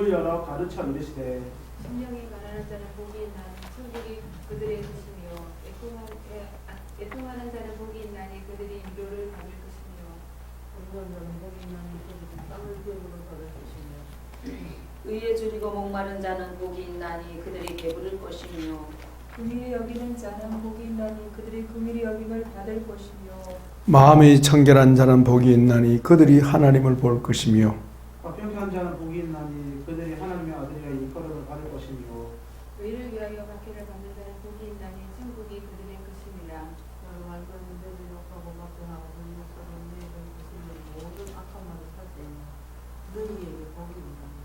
입을 열어 가르쳐 이르시되 심령이 가난한 자는 복이 있나니 천국이 그들의 것이며 애통하는 자는 복이 있나니 그들이 위로를 받을 것이며 온전한 복이 있나니 그들이 땅을 기업으로 받을 것이며 의에 줄이고 목마른 자는 복이 있나니 그들이 배부를 것이며 긍휼히 여기는 자는 복이 있나니 그들이 긍휼히 여김을 받을 것이며 마음이 청결한 자는 복이 있나니 그들이 하나님을 볼 것이며 화평케 한 자는 복이 있나니 그들이 하나님의 아들이라 일컬음을 받을 것이며 의를 위하여 박해를 받는 자는 복이 있나니 천국이 그들의 것이니라. 나로 완전히 대지욕하고 막전하고 능력스러운 너희들 무슬림 모든 악한 말을 할 때에 너희에게 복이 있나니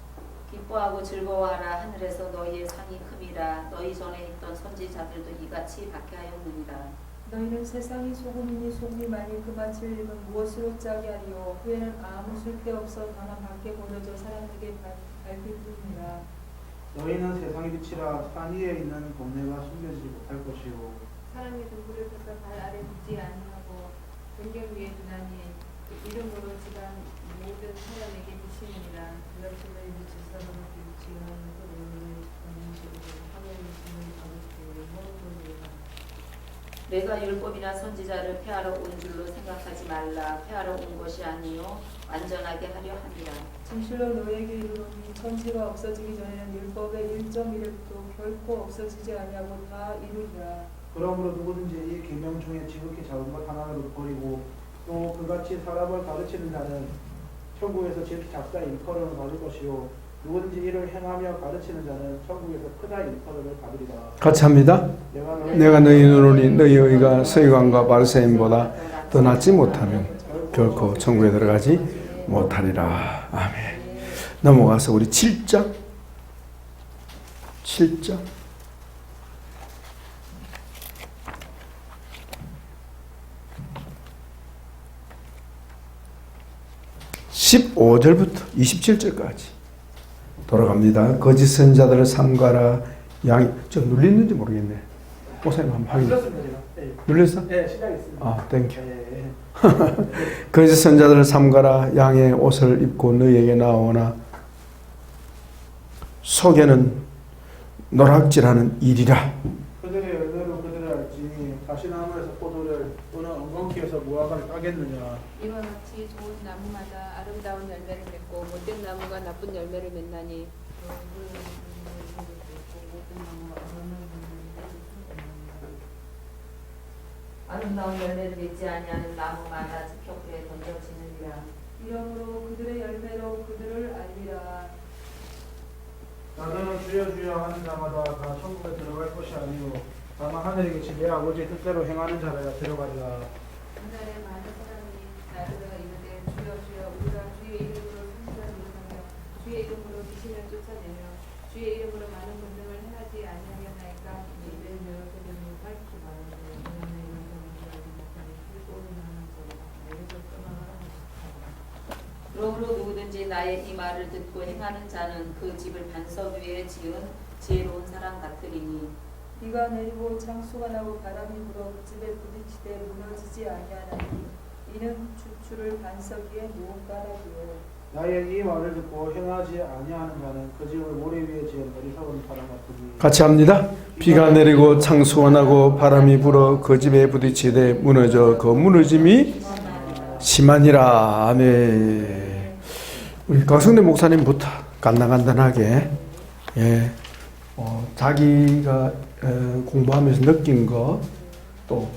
기뻐하고 즐거워하라. 하늘에서 너희의 상이 큼이라. 너희 전에 있던 선지자들도 이같이 박해하였느니라. 너희는 세상이 소금이니 소금이 만일 그 맛을 잃으면 무엇으로 짜게 하리요 후에는 아무 쓸데없어 다만 밖에 버려져 사람에게 밟힐 뿐이라. 너희는 세상의 빛이라 산 위에 있는 동네가 숨겨지지 못할 것이요 사람이 등불을 펴서 발 아래 두지 아니하고 등경 위에 두나니 이름으로 집안 모든 사람에게 비치느니라. 이같이 너희 빛이 사람을 비치하는 그들의 음식으로 하나님의 신을 받을 때에 모든 것을 내가 율법이나 선지자를 폐하러 온 줄로 생각하지 말라. 폐하러 온 것이 아니요 완전하게 하려 함이라. 진실로 너희에게 이르노니 천지가 없어지기 전에는 율법의 1.1획도 결코 없어지지 아니하고 다 이루리라. 그러므로 누구든지 이 계명 중에 지극히 작은 것 하나라도 버리고 또 그같이 사람을 가르치는 자는 천국에서 지극히 작다 일컬음을 받을 것이요 누구든지 이를 행하며 가르치는 자는 천국에서 크다 일컬음을 받으리라. 같이 합니다. 내가 너희 눈으로니 너희 의가 서기관과 바리새인보다 더 낫지 못하면 결코 천국에 들어가지 못하리라. 아멘. 넘어가서 우리 7장 15절부터 27절까지 돌아갑니다. 거짓 선자들을 삼가라. 양이 좀 눌리는지 모르겠네. 목사님 한번 확인해. 눌렀습니다 제가. 네. 눌렸어? 네, 시작했습니다. 아, 땡큐. 네. 거짓 선자들을 삼가라. 양의 옷을 입고 너희에게 나오나 속에는 노락질하는 일이라. 그들의 열매로 그들을 알지 가시나무에서 포도를 또는 엉겅퀴에서 무화과를 따겠느냐. 이와 같이 좋은 나무마다 아름다운 열매를 맺고 못된 나무가 나쁜 열매를 맺나니 아름다운 열매를 맺지 아니하는 나무마다 즉격에 던져지느니라. 이러므로 그들의 열매로 그들을 알리라. 나더러 주여 주여 하는 자마다 다 천국에 들어갈 것이 아니요 다만 하늘에 계신 내 아버지의 뜻대로 행하는 자라야 들어가리라. 그날에 많은 사람이 나를 이르되 주여 주여 우리가 주의 이름으로 선지자를 하며 주의 이름으로 귀신을 쫓아내며 주의 이름으로 많은 권능을 행하지 아니하였나이까. 이제 내가 그들을 밝히 말하되 너희는 이런 자를 못하니 힐꼬는 하는 자라 내게서 떠나가라 하시더라. 그러므로 누구든지 나의 이 말을 듣고 행하는 자는 그 집을 반석 위에 지은 지혜로운 사람 같으리니 비가 내리고 창수가 나고 바람이 불어 그 집에 부딪히되 무너지지 아니하나니 이는 주추를 반석 위에 놓은 까닭이요. 나의 이 말을 듣고 행하지 아니하는 자는 그 집을 모래 위에 지은 어리석은 사람 같으니. 같이 합니다. 비가 내리고 창수가 나고 바람이 불어 그 집에 부딪히되 무너져 그 무너짐이 심하니라. 아멘. 우리 강성대 목사님부터 간단간단하게 자기가 공부하면서 느낀 것, 또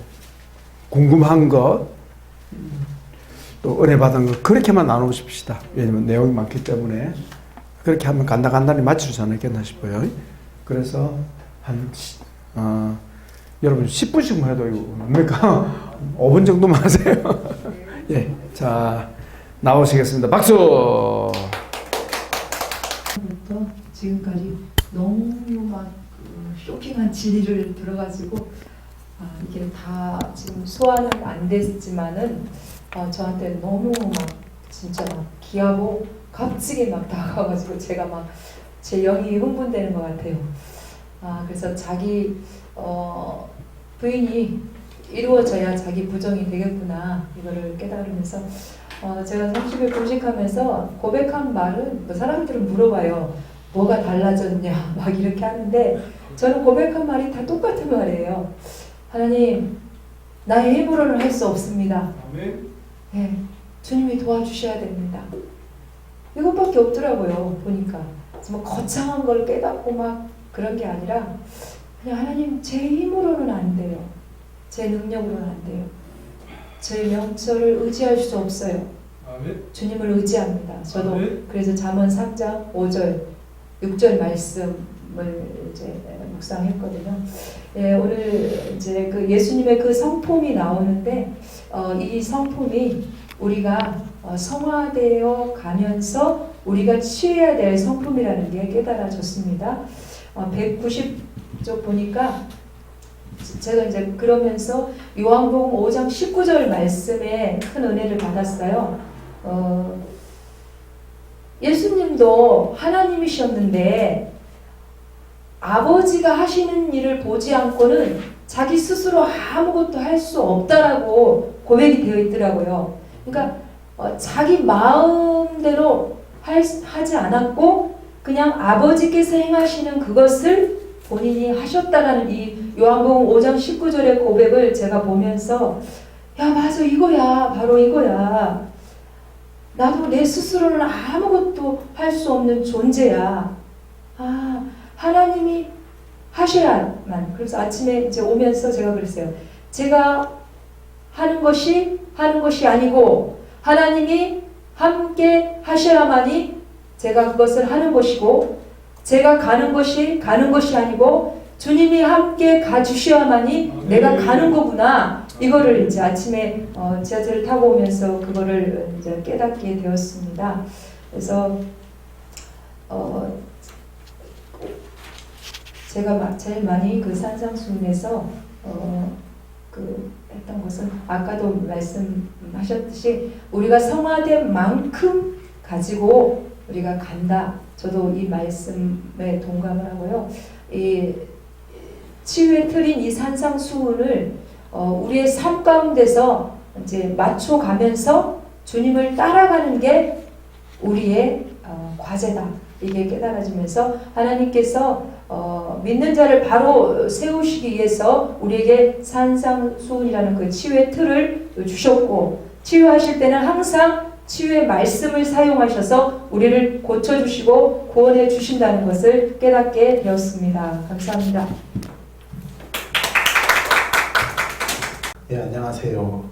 궁금한 것, 또 은혜 받은 것 그렇게만 나누십시다. 왜냐면 내용이 많기 때문에 그렇게 하면 간단간단히 맞추지 않겠나 싶어요. 그래서 여러분 10분씩만 해도 이거 뭡니까? 5분 정도만 하세요. 예, 자 나오시겠습니다. 박수. 부터 지금까지 너무 막 쇼킹한 진리를 들어가지고 이게 다 지금 소화는 안 됐지만은 저한테 너무 막 진짜 막 귀하고 값지게 막 다가와가지고 제가 막 제 영이 흥분되는 것 같아요. 그래서 자기 부인이 이루어져야 자기 부정이 되겠구나 이거를 깨달으면서 제가 30일 공식하면서 고백한 말은 뭐 사람들은 물어봐요. 뭐가 달라졌냐 막 이렇게 하는데 저는 고백한 말이 다 똑같은 말이에요. 하나님, 나의 힘으로는 할 수 없습니다. 네, 주님이 도와주셔야 됩니다. 이것밖에 없더라고요. 보니까 뭐 거창한 걸 깨닫고 막 그런 게 아니라 그냥 하나님, 제 힘으로는 안 돼요. 제 능력으로는 안 돼요. 제 명철을 의지할 수 없어요. 주님을 의지합니다. 저도 그래서 잠언 3장 5절 6절 말씀을 이제 묵상했거든요. 예, 오늘 이제 그 예수님의 그 성품이 나오는데 이 성품이 우리가 성화되어 가면서 우리가 취해야 될 성품이라는 게 깨달아졌습니다. 190쪽 보니까 제가 이제 그러면서 요한복음 5장 19절 말씀에 큰 은혜를 받았어요. 예수님도 하나님이셨는데 아버지가 하시는 일을 보지 않고는 자기 스스로 아무것도 할 수 없다라고 고백이 되어 있더라고요. 그러니까 자기 마음대로 하지 않았고 그냥 아버지께서 행하시는 그것을 본인이 하셨다라는 이 요한복음 5장 19절의 고백을 제가 보면서 야, 맞아, 이거야, 바로 이거야. 나도 내 스스로는 아무것도 할 수 없는 존재야. 아, 하나님이 하셔야만. 그래서 아침에 이제 오면서 제가 그랬어요. 제가 하는 것이 아니고 하나님이 함께 하셔야만이 제가 그것을 하는 것이고, 제가 가는 것이 아니고 주님이 함께 가주셔야만이 내가 가는 거구나. 이거를 이제 아침에 지하철을 타고 오면서 그거를 이제 깨닫게 되었습니다. 그래서 제가 제일 많이 그 산상수훈에서 그 했던 것은 아까도 말씀하셨듯이 우리가 성화된 만큼 가지고 우리가 간다. 저도 이 말씀에 동감을 하고요. 이 치유의 틀인 이 산상수훈을 우리의 삶 가운데서 이제 맞춰가면서 주님을 따라가는 게 우리의 과제다. 이게 깨달아지면서 하나님께서 믿는 자를 바로 세우시기 위해서 우리에게 산상수훈이라는 그 치유의 틀을 주셨고, 치유하실 때는 항상 치유의 말씀을 사용하셔서 우리를 고쳐주시고 구원해 주신다는 것을 깨닫게 되었습니다. 감사합니다. 네, 안녕하세요.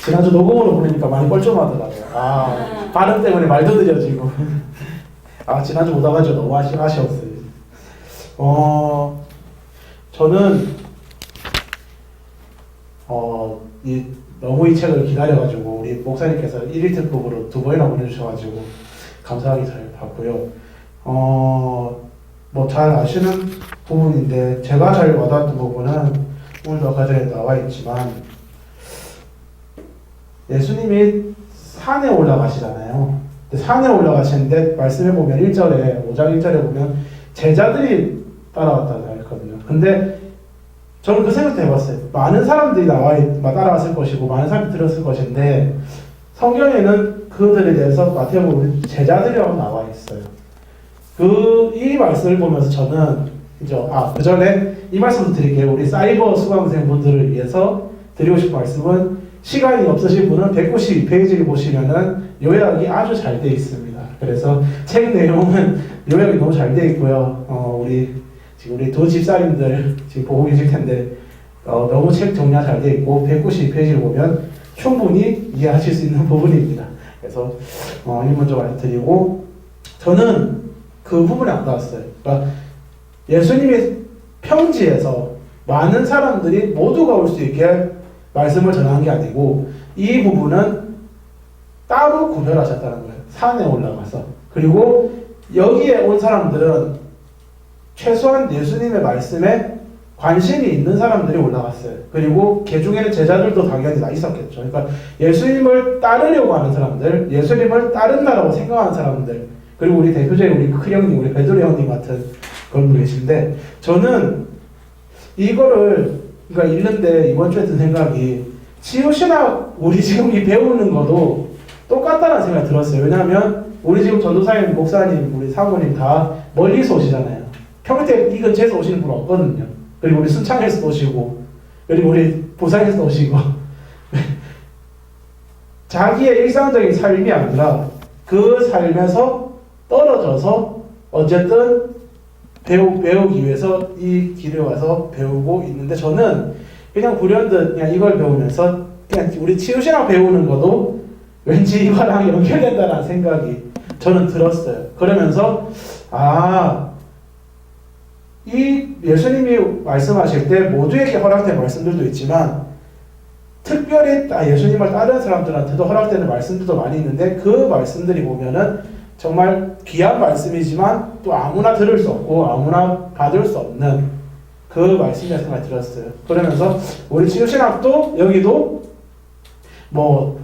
지난주 녹음으로 보니까 많이 뻘쭘하더라고요. 발음 때문에 말도 느려지고. 지난주 못 와가지고 너무 아쉬웠어요. 저는 너무 이 책을 기다려가지고 우리 목사님께서 1일 특급으로 2번이나 보내주셔가지고 감사하게 잘 봤고요. 뭐 잘 아시는 부분인데 제가 잘 와닿았던 부분은 오늘도 아까 전에 나와 있지만 예수님이 산에 올라가시잖아요. 산에 올라가시는데 말씀해 보면 1절에 5장 1절에 보면 제자들이 따라왔다고 했거든요. 근데 저는 그 생각도 해봤어요. 많은 사람들이 따라왔을 것이고 많은 사람들이 들었을 것인데 성경에는 그들에 대해서 마태복음 제자들이라고 나와 있어요. 이 말씀을 보면서 저는 이제 그 전에 이 말씀을 드릴게요. 우리 사이버 수강생분들을 위해서 드리고 싶은 말씀은 시간이 없으신 분은 192페이지를 보시면은 요약이 아주 잘 되어 있습니다. 그래서 책 내용은 요약이 너무 잘 되어 있고요. 우리 두 집사님들 지금 보고 계실 텐데 너무 책 정리가 잘 되어 있고 192페이지를 보면 충분히 이해하실 수 있는 부분입니다. 그래서 이 먼저 말씀드리고 저는 그 부분에 안 닿았어요. 그러니까 예수님의 평지에서 많은 사람들이 모두가 올 수 있게 말씀을 전한 게 아니고 이 부분은 따로 구별하셨다는 거예요. 산에 올라가서. 그리고 여기에 온 사람들은 최소한 예수님의 말씀에 관심이 있는 사람들이 올라갔어요. 그리고 그 중에는 제자들도 당연히 다 있었겠죠. 그러니까 예수님을 따르려고 하는 사람들, 예수님을 따른다라고 생각하는 사람들, 그리고 우리 대표적인 우리 큰 형님, 우리 베드로 형님 같은 그런 분이 계신데 저는 이거를 읽는데 이번 주에 든 생각이 치유신학 우리 지금 배우는 것도 똑같다는 생각이 들었어요. 왜냐하면 우리 지금 전도사님, 목사님, 우리 사모님 다 멀리서 오시잖아요. 평택 이 근처에서 오시는 분 없거든요. 그리고 우리 순창에서도 오시고, 그리고 우리 부산에서도 오시고. 자기의 일상적인 삶이 아니라 그 삶에서 떨어져서 어쨌든 배우기 위해서 이 길에 와서 배우고 있는데, 저는 그냥 불현듯 그냥 이걸 배우면서 그냥 우리 치유신학 배우는 것도 왠지 이거랑 연결된다는 생각이 저는 들었어요. 그러면서 이 예수님이 말씀하실 때 모두에게 허락된 말씀들도 있지만 특별히 예수님을 따르는 사람들한테도 허락되는 말씀들도 많이 있는데, 그 말씀들이 보면은 정말 귀한 말씀이지만 또 아무나 들을 수 없고 아무나 받을 수 없는 그 말씀이라는 생각이 들었어요. 그러면서 우리 치유신학도 여기도 뭐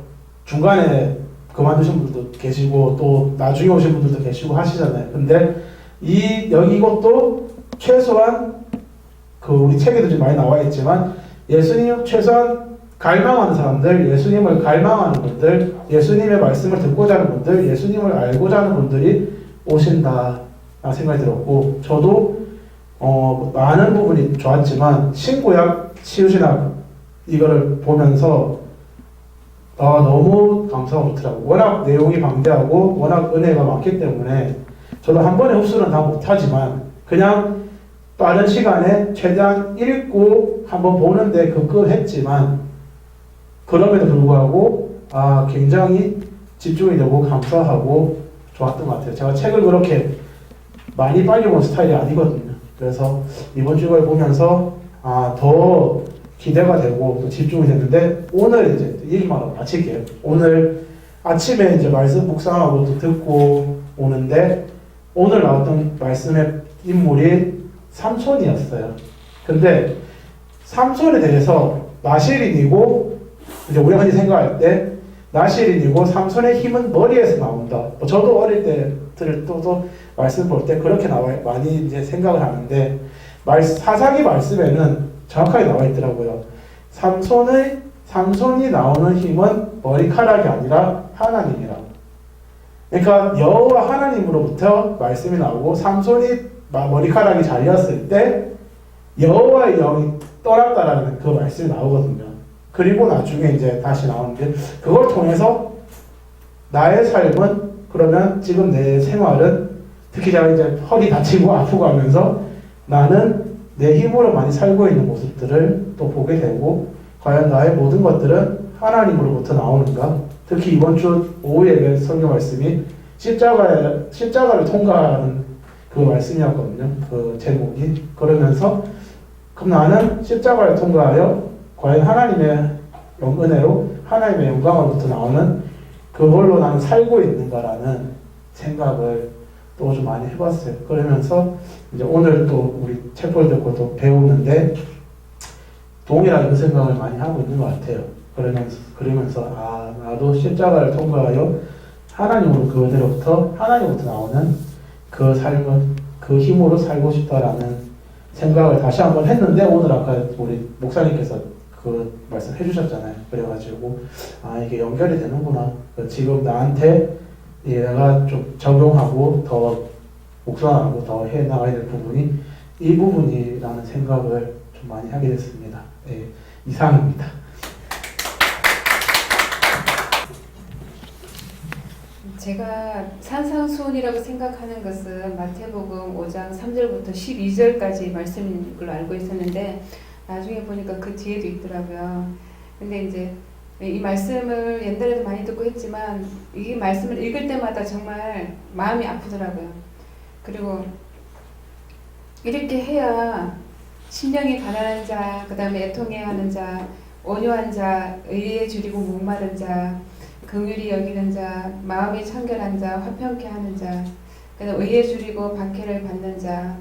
중간에 그만두신 분들도 계시고 또 나중에 오신 분들도 계시고 하시잖아요. 근데 여기 이것도 최소한 그 우리 책에도 좀 많이 나와 있지만 예수님 최소한 갈망하는 사람들, 예수님을 갈망하는 분들, 예수님의 말씀을 듣고자 하는 분들, 예수님을 알고자 하는 분들이 오신다 생각이 들었고, 저도 많은 부분이 좋았지만 신구약 치유신학 이거를 보면서 너무 감사가 좋더라고요. 워낙 내용이 방대하고 워낙 은혜가 많기 때문에 저도 한 번에 흡수는 다 못하지만 그냥 빠른 시간에 최대한 읽고 한번 보는데 급급했지만 그럼에도 불구하고 굉장히 집중이 되고 감사하고 좋았던 것 같아요. 제가 책을 그렇게 많이 빨리 보는 스타일이 아니거든요. 그래서 이번 주 이걸 보면서 더 기대가 되고 또 집중이 됐는데, 오늘 이제 얘기만 하고 마칠게요. 오늘 아침에 이제 말씀 묵상하고 또 듣고 오는데 오늘 나왔던 말씀의 인물이 삼손이었어요. 근데 삼손에 대해서 나실인이고, 이제 우리가 흔히 생각할 때 나실인이고 삼손의 힘은 머리에서 나온다. 저도 어릴 때 또 말씀 볼 때 그렇게 많이 이제 생각을 하는데, 사사기 말씀에는 정확하게 나와 있더라고요. 삼손이 나오는 힘은 머리카락이 아니라 하나님이라고. 그러니까 여호와 하나님으로부터 말씀이 나오고, 삼손이 머리카락이 잘렸을 때 여호와의 영이 떠났다라는 그 말씀이 나오거든요. 그리고 나중에 이제 다시 나오는데, 그걸 통해서 나의 삶은, 그러면 지금 내 생활은, 특히 제가 이제 허리 다치고 아프고 하면서 나는 내 힘으로 많이 살고 있는 모습들을 또 보게 되고, 과연 나의 모든 것들은 하나님으로부터 나오는가? 특히 이번 주 오후에 설교 말씀이 십자가를 통과하는 그 말씀이었거든요. 그 제목이. 그러면서 그럼 나는 십자가를 통과하여 과연 하나님의 은혜로 하나님의 영광으로부터 나오는 그걸로 나는 살고 있는가라는 생각을 또 좀 많이 해봤어요. 그러면서 이제 오늘 또 우리 책을 듣고 또 배우는데 동일하게 그 생각을 많이 하고 있는 것 같아요. 그러면서 나도 십자가를 통과하여 하나님으로 그 은혜로부터 하나님으로부터 나오는 그 삶을 그 힘으로 살고 싶다라는 생각을 다시 한번 했는데, 오늘 아까 우리 목사님께서 그 말씀 해주셨잖아요. 그래가지고 이게 연결이 되는구나. 지금 나한테 얘가 좀 적용하고 더 묵상하고 더 해나가야 될 부분이 이 부분이라는 생각을 좀 많이 하게 됐습니다. 이상입니다. 제가 산상수훈이라고 생각하는 것은 마태복음 5장 3절부터 12절까지 말씀인 걸로 알고 있었는데, 나중에 보니까 그 뒤에도 있더라고요. 근데 이제 이 말씀을 옛날에도 많이 듣고 했지만 이 말씀을 읽을 때마다 정말 마음이 아프더라고요. 그리고 이렇게 해야 심령이 가난한 자, 그 다음에 애통해야 하는 자, 온유한 자, 의에 줄이고 목마른 자, 긍휼히 여기는 자, 마음이 청결한 자, 화평케 하는 자, 그다음 의에 줄이고 박해를 받는 자,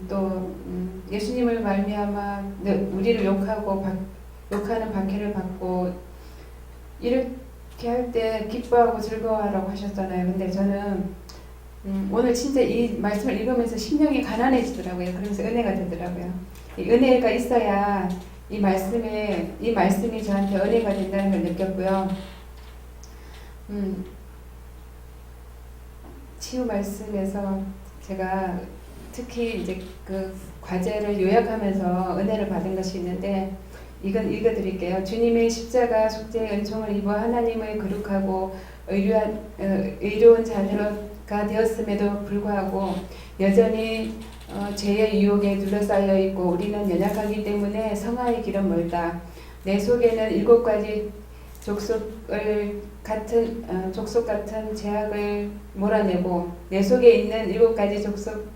또 예수님을 말미암아 우리를 욕하는 박해를 받고 이렇게 할 때 기뻐하고 즐거워하라고 하셨잖아요. 근데 저는 오늘 진짜 이 말씀을 읽으면서 심령이 가난해지더라고요. 그러면서 은혜가 되더라고요. 이 은혜가 있어야 이 말씀이 저한테 은혜가 된다는 걸 느꼈고요. 치유 말씀에서 제가 특히 이제 그 과제를 요약하면서 은혜를 받은 것이 있는데 이건 읽어드릴게요. 주님의 십자가 속죄의 은총을 입어 하나님의 거룩하고 의로운 자녀가 되었음에도 불구하고 여전히 죄의 유혹에 둘러싸여 있고 우리는 연약하기 때문에 성화의 길은 멀다. 내 속에는 7가지 족속 같은 제약을 몰아내고 내 속에 있는 7가지 족속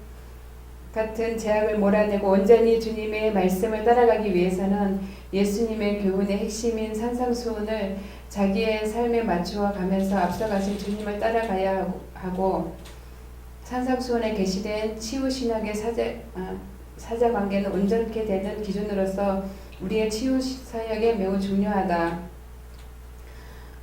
같은 제약을 몰아내고 온전히 주님의 말씀을 따라가기 위해서는 예수님의 교훈의 핵심인 산상수훈을 자기의 삶에 맞추어 가면서 앞서가신 주님을 따라가야 하고 산상수훈에 게시된 치유신학의 사자관계는 온전케 되는 기준으로서 우리의 치유 사역에 매우 중요하다.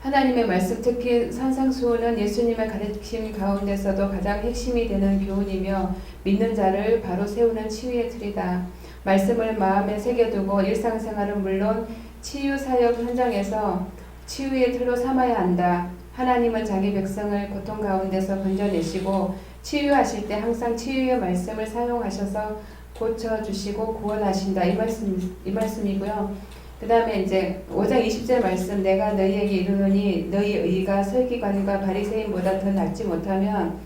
하나님의 말씀 특히 산상수훈은 예수님의 가르침 가운데서도 가장 핵심이 되는 교훈이며 믿는 자를 바로 세우는 치유의 틀이다. 말씀을 마음에 새겨두고 일상생활은 물론 치유 사역 현장에서 치유의 틀로 삼아야 한다. 하나님은 자기 백성을 고통 가운데서 건져내시고 치유하실 때 항상 치유의 말씀을 사용하셔서 고쳐주시고 구원하신다. 이 말씀이고요. 그 다음에 이제 5장 20절 말씀 내가 너희에게 이르노니 너희 의가 서기관과 바리새인보다 더 낫지 못하면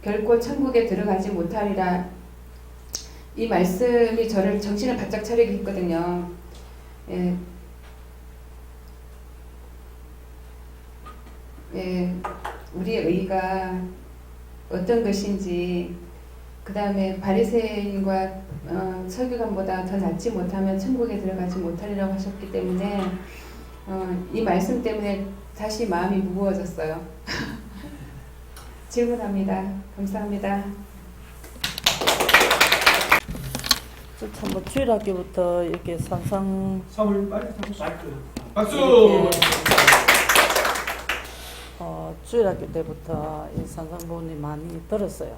결코 천국에 들어가지 못하리라. 이 말씀이 저를 정신을 바짝 차리게 했거든요. 우리의 의가 어떤 것인지 그 다음에 바리새인과 서기관보다 더 낫지 못하면 천국에 들어가지 못하리라고 하셨기 때문에 이 말씀 때문에 다시 마음이 무거워졌어요. 질문합니다. 감사합니다. 참 뭐 주일학교부터 이렇게 산상 박수. 주일학교 때부터 이 산상보훈이 많이 들었어요.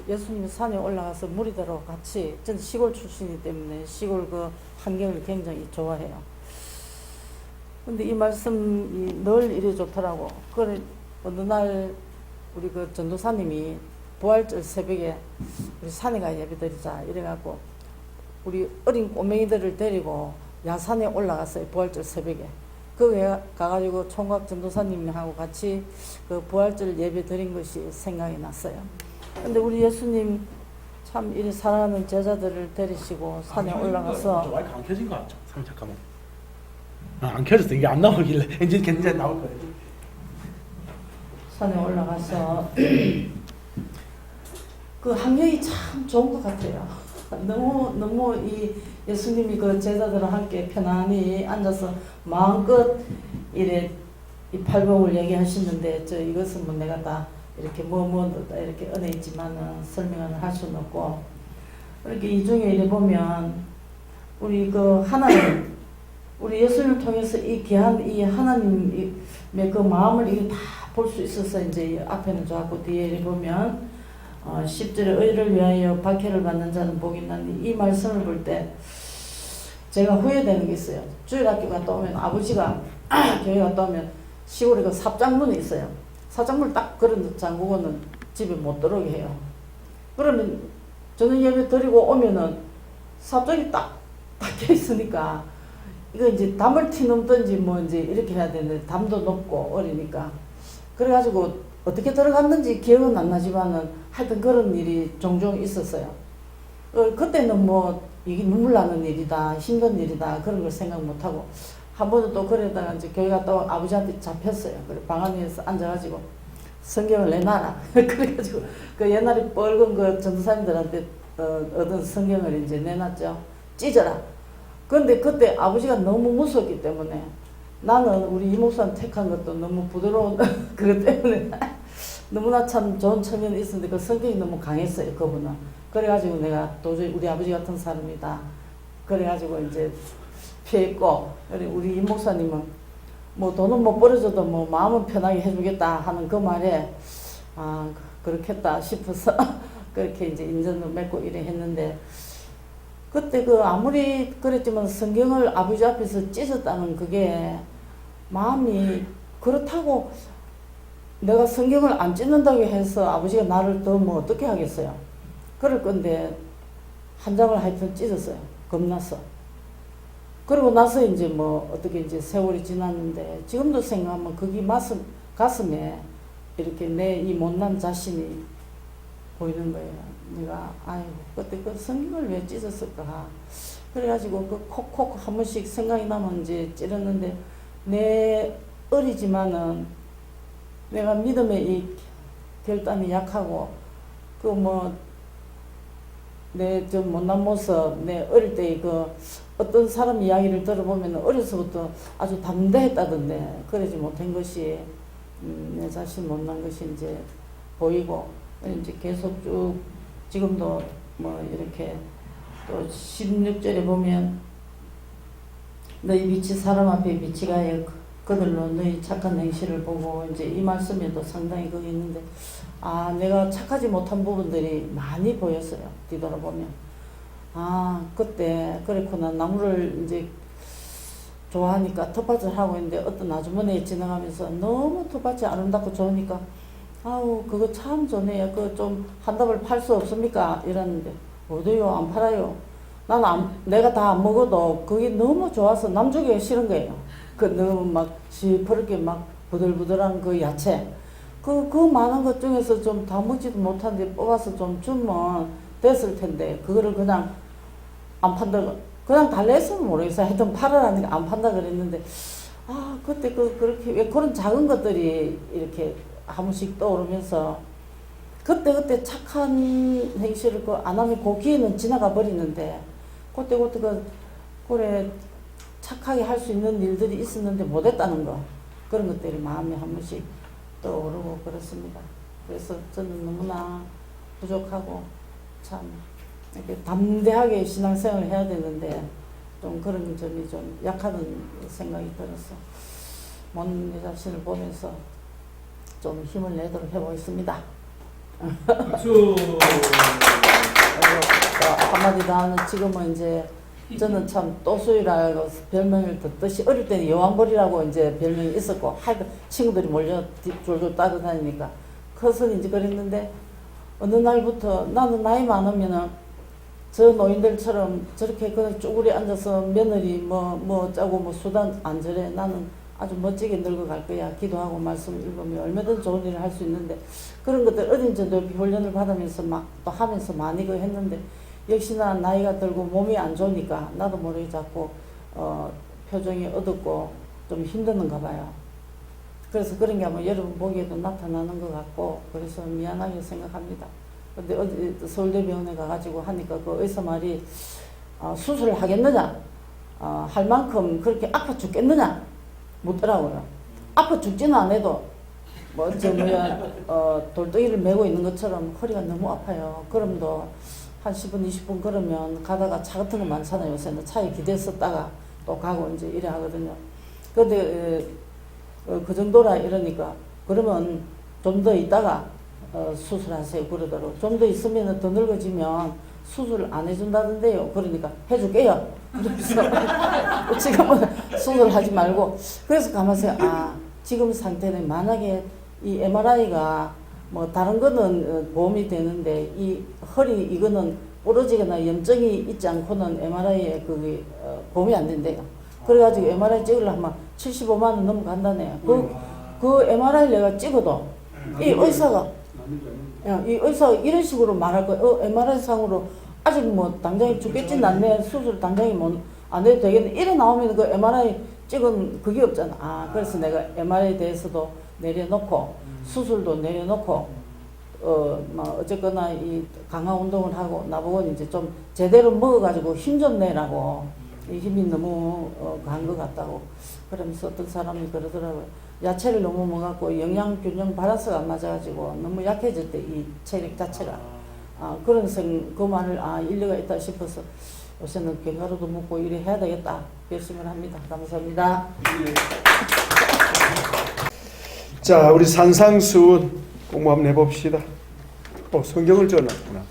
예수님이 산에 올라가서 무리들하고 같이, 저는 시골 출신이기 때문에 시골 그 환경을 굉장히 좋아해요. 근데 이 말씀이 늘 이래 좋더라고. 그래, 어느 날 우리 그 전도사님이 부활절 새벽에 우리 산에 가 예배드리자 이래갖고 우리 어린 꼬맹이들을 데리고 야산에 올라갔어요. 부활절 새벽에. 거기에 가가지고 총각 전도사님하고 같이 그 부활절 예배 드린 것이 생각이 났어요. 근데 우리 예수님 참 이리 사랑하는 제자들을 데리시고 산에 올라가서 마이크 안 켜진 거 같죠? 잠깐만. 안 켜졌어. 이게 안 나오길래 이제 괜찮이 나올 거예요. 산에 올라가서 그 환경이 참 좋은 것 같아요. 너무 이 예수님이 그 제자들과 함께 편안히 앉아서 마음껏 이래 이 팔복을 얘기하시는데 이것은 뭐 내가 다 이렇게 다 이렇게 은혜 있지만은 설명을 할 수는 없고 이렇게 이 중에 이래 보면 우리 그 하나님 우리 예수님을 통해서 이 귀한 이 하나님의 그 마음을 이게 다 볼 수 있어서 이제 앞에는 좋았고 뒤에 이래 보면 10절에 의를 위하여 박해를 받는 자는 복이 있나니 이 말씀을 볼 때 제가 후회되는 게 있어요. 주일학교 갔다 오면 아버지가 교회 갔다 오면 시골에 그 삽장문이 있어요. 삽장문을 딱 걸은 잠그고는 집에 못 들어오게 해요. 그러면 저는 예배 드리고 오면은 삽장이 딱 닫혀 있으니까 이거 이제 담을 튀넘든지 뭐 이제 이렇게 해야 되는데 담도 높고 어리니까 그래가지고 어떻게 들어갔는지 기억은 안 나지만은 하여튼 그런 일이 종종 있었어요. 그때는 뭐 이게 눈물 나는 일이다, 힘든 일이다 그런 걸 생각 못하고 한 번은 또 그러다가 이제 교회 갔다 온 아버지한테 잡혔어요. 그래 방 안에서 앉아가지고 성경을 내놔라. 그래가지고 그 옛날에 뻘건 그 전도사님들한테 얻은 성경을 이제 내놨죠. 찢어라. 그런데 그때 아버지가 너무 무섭기 때문에 나는 우리 이목사님 택한 것도 너무 부드러운 그것 때문에 너무나 참 좋은 청년이 있었는데 그 성격이 너무 강했어요. 그분은. 그래가지고 내가 도저히 우리 아버지 같은 사람이다. 그래가지고 이제 피했고 우리 이목사님은 뭐 돈은 못 벌어줘도 뭐 마음은 편하게 해주겠다 하는 그 말에 그렇겠다 싶어서 그렇게 이제 인연을 맺고 이래 했는데 그때 그 아무리 그랬지만 성경을 아버지 앞에서 찢었다는 그게 마음이 그렇다고 내가 성경을 안 찢는다고 해서 아버지가 나를 더 뭐 어떻게 하겠어요. 그럴 건데 한 장을 하여튼 찢었어요. 겁나서. 그리고 나서 이제 뭐 어떻게 이제 세월이 지났는데 지금도 생각하면 거기 가슴에 이렇게 내 이 못난 자신이 보이는 거예요. 내가 아이고 그때 그 성경을 왜 찢었을까. 그래가지고 그 콕콕 한 번씩 생각이 나면 이제 찌르는데 내 어리지만은 내가 믿음의 이 결단이 약하고 그 뭐 내 좀 못난 모습 내 어릴 때 그 어떤 사람 이야기를 들어보면 어려서부터 아주 담대했다던데 그러지 못한 것이 내 자신 못난 것이 이제 보이고 이제 계속 쭉 지금도 뭐 이렇게 또 16절에 보면 너희 빛이 사람 앞에 빛이 가여 그들로 너희 착한 행실을 보고 이제 이 말씀에도 상당히 거기 있는데 아 내가 착하지 못한 부분들이 많이 보였어요. 뒤돌아보면 아 그때 그랬구나. 나무를 이제 좋아하니까 텃밭을 하고 있는데 어떤 아주머니 지나가면서 너무 텃밭이 아름답고 좋으니까 아우 그거 참 좋네요. 그거 좀 한 답을 팔 수 없습니까? 이랬는데 어디요? 안 팔아요. 나는 내가 다 안 먹어도 그게 너무 좋아서 남 주기가 싫은 거예요. 그 너무 막 시퍼렇게 막 부들부들한 그 야채 그 많은 것 중에서 좀 다 먹지도 못한데 뽑아서 좀 주면 됐을 텐데 그거를 그냥 안 판다 그냥 달랬으면 모르겠어요. 하여튼 팔으라니까 안 판다 그랬는데 아 그때 그렇게 왜 그런 작은 것들이 이렇게 한 번씩 떠오르면서 그때 착한 행실을 그 안 하면 그 기회는 지나가 버리는데 그때 그래 착하게 할 수 있는 일들이 있었는데 못했다는 거 그런 것들이 마음에 한 번씩 떠오르고 그렇습니다. 그래서 저는 너무나 부족하고 참 이렇게 담대하게 신앙생활을 해야 되는데 좀 그런 점이 좀 약하다는 생각이 들어서 내 자신을 보면서 좀 힘을 내도록 해보겠습니다. 박수. 한마디 더 하면 지금은 이제 저는 참 또수이라고 별명을 듣듯이 어릴 때는 여왕벌이라고 이제 별명이 있었고 하여튼 친구들이 몰려 졸졸 따라다니니까 커서는 이제 그랬는데 어느 날부터 나는 나이 많으면은 저 노인들처럼 저렇게 그냥 쭈그리 앉아서 며느리 뭐 짜고 뭐 수단 안 저래. 나는 아주 멋지게 늙어갈 거야. 기도하고 말씀 읽으면 얼마든 좋은 일을 할 수 있는데 그런 것들 어딘지 높이 훈련을 받으면서 막 또 하면서 많이 했는데 역시나 나이가 들고 몸이 안 좋으니까 나도 모르게 자꾸 표정이 어둡고 좀 힘드는가 봐요. 그래서 그런 게 아마 여러분 보기에도 나타나는 것 같고 그래서 미안하게 생각합니다. 근데 어디 서울대병원에 가가지고 하니까 그 의사 말이 수술을 하겠느냐 할 만큼 그렇게 아파 죽겠느냐 묻더라고요. 아파 죽지는 않아도 돌덩이를 메고 있는 것처럼 허리가 너무 아파요. 그럼도 한 10분 20분 걸으면 가다가 차 같은 거 많잖아요. 요새는 차에 기대었다가 또 가고 이제 이래 하거든요. 근데 그 정도라 이러니까 그러면 좀 더 있다가 수술하세요 그러더라고요. 좀 더 있으면 더 늙어지면 수술 안 해준다던데요. 그러니까 해줄게요. 그래서 지금은 수술하지 말고 그래서 가만히 지금 상태는 만약에 이 MRI가 뭐 다른 거는 보험이 되는데 이 허리 이거는 부러지거나 염증이 있지 않고는 MRI에 그게 보험이 안 된대요. 그래가지고 MRI 찍으려면 75만 원 넘어간다네요. 그 MRI 내가 찍어도 이 의사가 이런 식으로 말할 거예요. MRI 상으로 아직 뭐 당장에 죽겠진 않네. 수술 당장에 뭐 안 해도 되겠네. 이래 나오면 그 MRI 찍은 그게 없잖아. 그래서 내가 MRI에 대해서도 내려놓고 수술도 내려놓고 어쨌거나 이 강화 운동을 하고 나보고 이제 좀 제대로 먹어가지고 힘 좀 내라고 이 힘이 너무 간 것 같다고 그러면서 어떤 사람이 그러더라고요. 야채를 너무 먹어갖고 영양 균형 밸런스가 안 맞아가지고 너무 약해질 때 이 체력 자체가 그런 그 말을 일리가 있다 싶어서 요새는 견과류도 먹고 이래 해야 되겠다 결심을 합니다. 감사합니다. 자, 우리 산상수훈 공부 한번 해봅시다. 성경을 적어놨구나.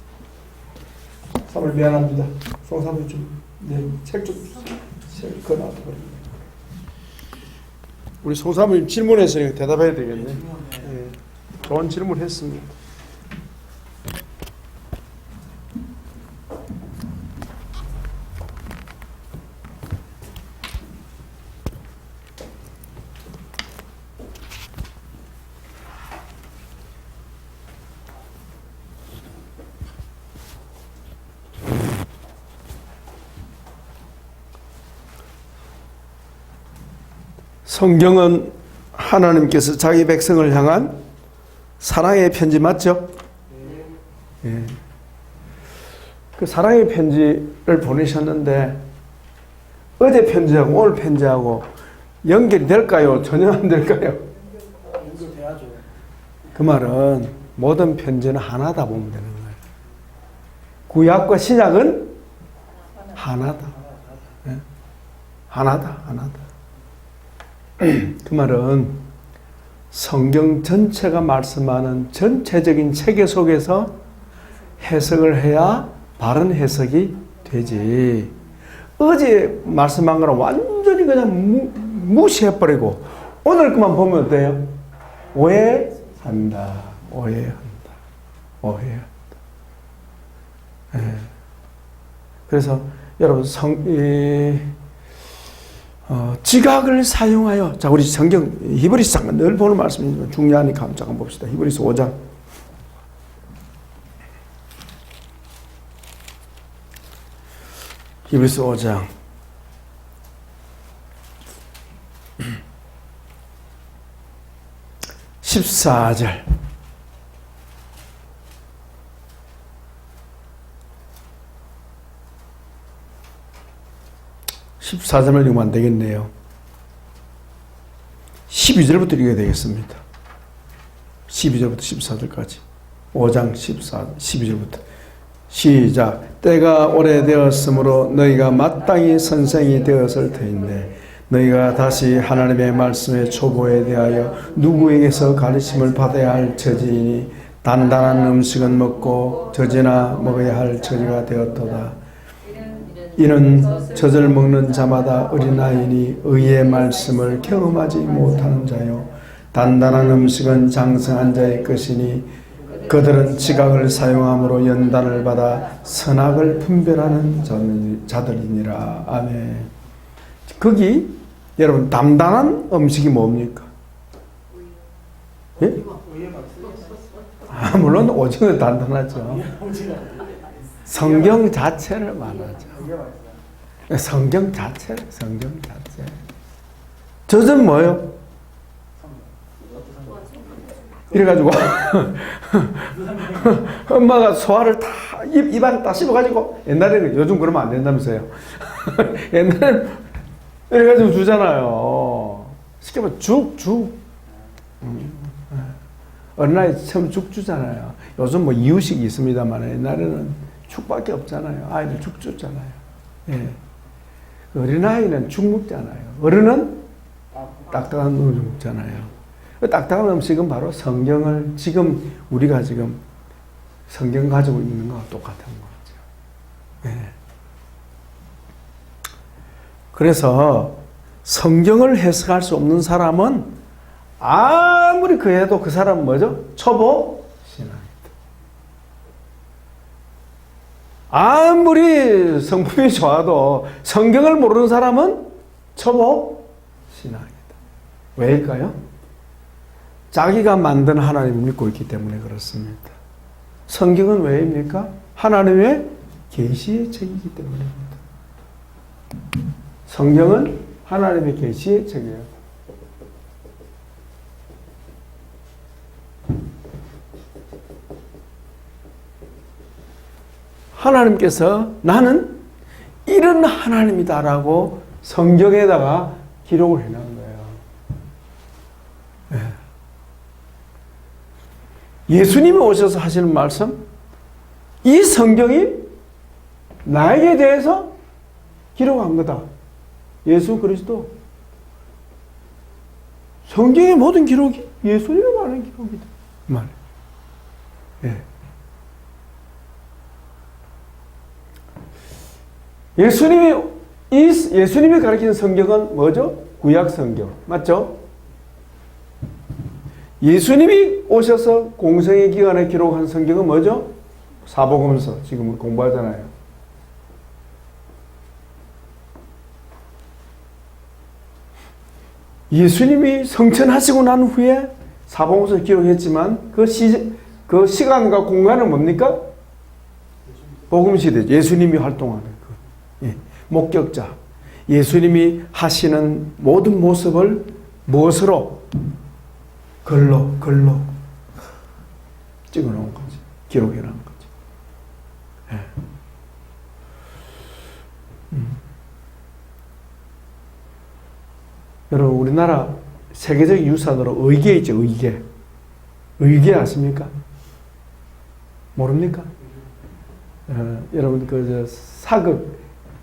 사물 미안합니다. 송사물 좀, 책 좀, 책 그어놔둬 버립니다. 우리 송사모님 질문했으니까 대답해야 되겠네. 예, 좋은 질문했습니다. 성경은 하나님께서 자기 백성을 향한 사랑의 편지 맞죠? 예. 그 사랑의 편지를 보내셨는데 어제 편지하고 오늘 편지하고 연결이 될까요? 전혀 안 될까요? 연결돼야죠. 그 말은 모든 편지는 하나다 보면 되는 거예요. 구약과 신약은 하나다. 예? 하나다. 그 말은 성경 전체가 말씀하는 전체적인 체계 속에서 해석을 해야 바른 해석이 되지. 어제 말씀한 거는 완전히 그냥 무시해버리고 오늘 것만 보면 어때요? 오해한다. 예. 그래서 여러분 지각을 사용하여, 자, 우리 성경 히브리서 잠깐 늘 보는 말씀이지만 중요하니까 한번 잠깐 봅시다. 히브리서 5장. 히브리서 5장 14절. (14절을) 읽으면 안 되겠네요. 12절부터 읽어야 되겠습니다. 12절부터 14절까지. 5장 12절부터. 시작. 때가 오래되었으므로 너희가 마땅히 선생이 되었을 터인데 너희가 다시 하나님의 말씀의 초보에 대하여 누구에게서 가르침을 받아야 할 처지이니 단단한 음식은 먹고 젖이나 먹어야 할 처지가 되었도다. 이는 젖을 먹는 자마다 어린아이니 의의 말씀을 경험하지 못하는 자요 단단한 음식은 장성한 자의 것이니 그들은 지각을 사용함으로 연단을 받아 선악을 분별하는 자들이니라. 아멘. 거기 여러분 단단한 음식이 뭡니까? 예? 물론 오징어 단단하죠. 성경 자체를 말하죠. 성경 자체. 젖은 뭐예요? 이래가지고 엄마가 소화를 다 입안 다 씹어가지고 옛날에는 요즘 그러면 안 된다면서요. 옛날에는 이래가지고 주잖아요. 쉽게 말하면 죽. 어린아이 처음 죽 주잖아요. 요즘 뭐 이유식이 있습니다만 옛날에는 죽밖에 없잖아요. 아이들 죽 줬잖아요. 예. 어린아이는 죽 먹잖아요. 어른은 딱딱한 음식 먹잖아요. 딱딱한 음식은 바로 성경을 지금 우리가 지금 성경 가지고 있는 거와 똑같은 거죠. 예. 그래서 성경을 해석할 수 없는 사람은 아무리 그래도 그 사람은 뭐죠? 초보 신앙이다. 아무리 성품이 좋아도 성경을 모르는 사람은 초보 신앙이다. 왜일까요? 자기가 만든 하나님을 믿고 있기 때문에 그렇습니다. 성경은 왜입니까? 하나님의 계시의 책이기 때문입니다. 성경은 하나님의 계시의 책이에요. 하나님께서 나는 이런 하나님이다라고 성경에다가 기록을 해놓은 거예요. 네. 예수님이 오셔서 하시는 말씀, 이 성경이 나에게 대해서 기록한 거다. 예수 그리스도. 성경의 모든 기록이 예수님에 관한 기록이다. 말. 예. 예수님이 가르치는 성경은 뭐죠? 구약 성경. 맞죠? 예수님이 오셔서 공생의 기간에 기록한 성경은 뭐죠? 사복음서. 지금 우리 공부하잖아요. 예수님이 성천하시고 난 후에 사복음서 기록했지만 그 시간과 공간은 뭡니까? 복음시대죠. 예수님이 활동하는 목격자. 예수님이 하시는 모든 모습을 무엇으로? 글로 찍어 놓은 거지. 기록해 놓은 거지. 예. 여러분, 우리나라 세계적 유산으로 의계 있죠, 의계. 의계 아십니까? 모릅니까? 여러분, 사극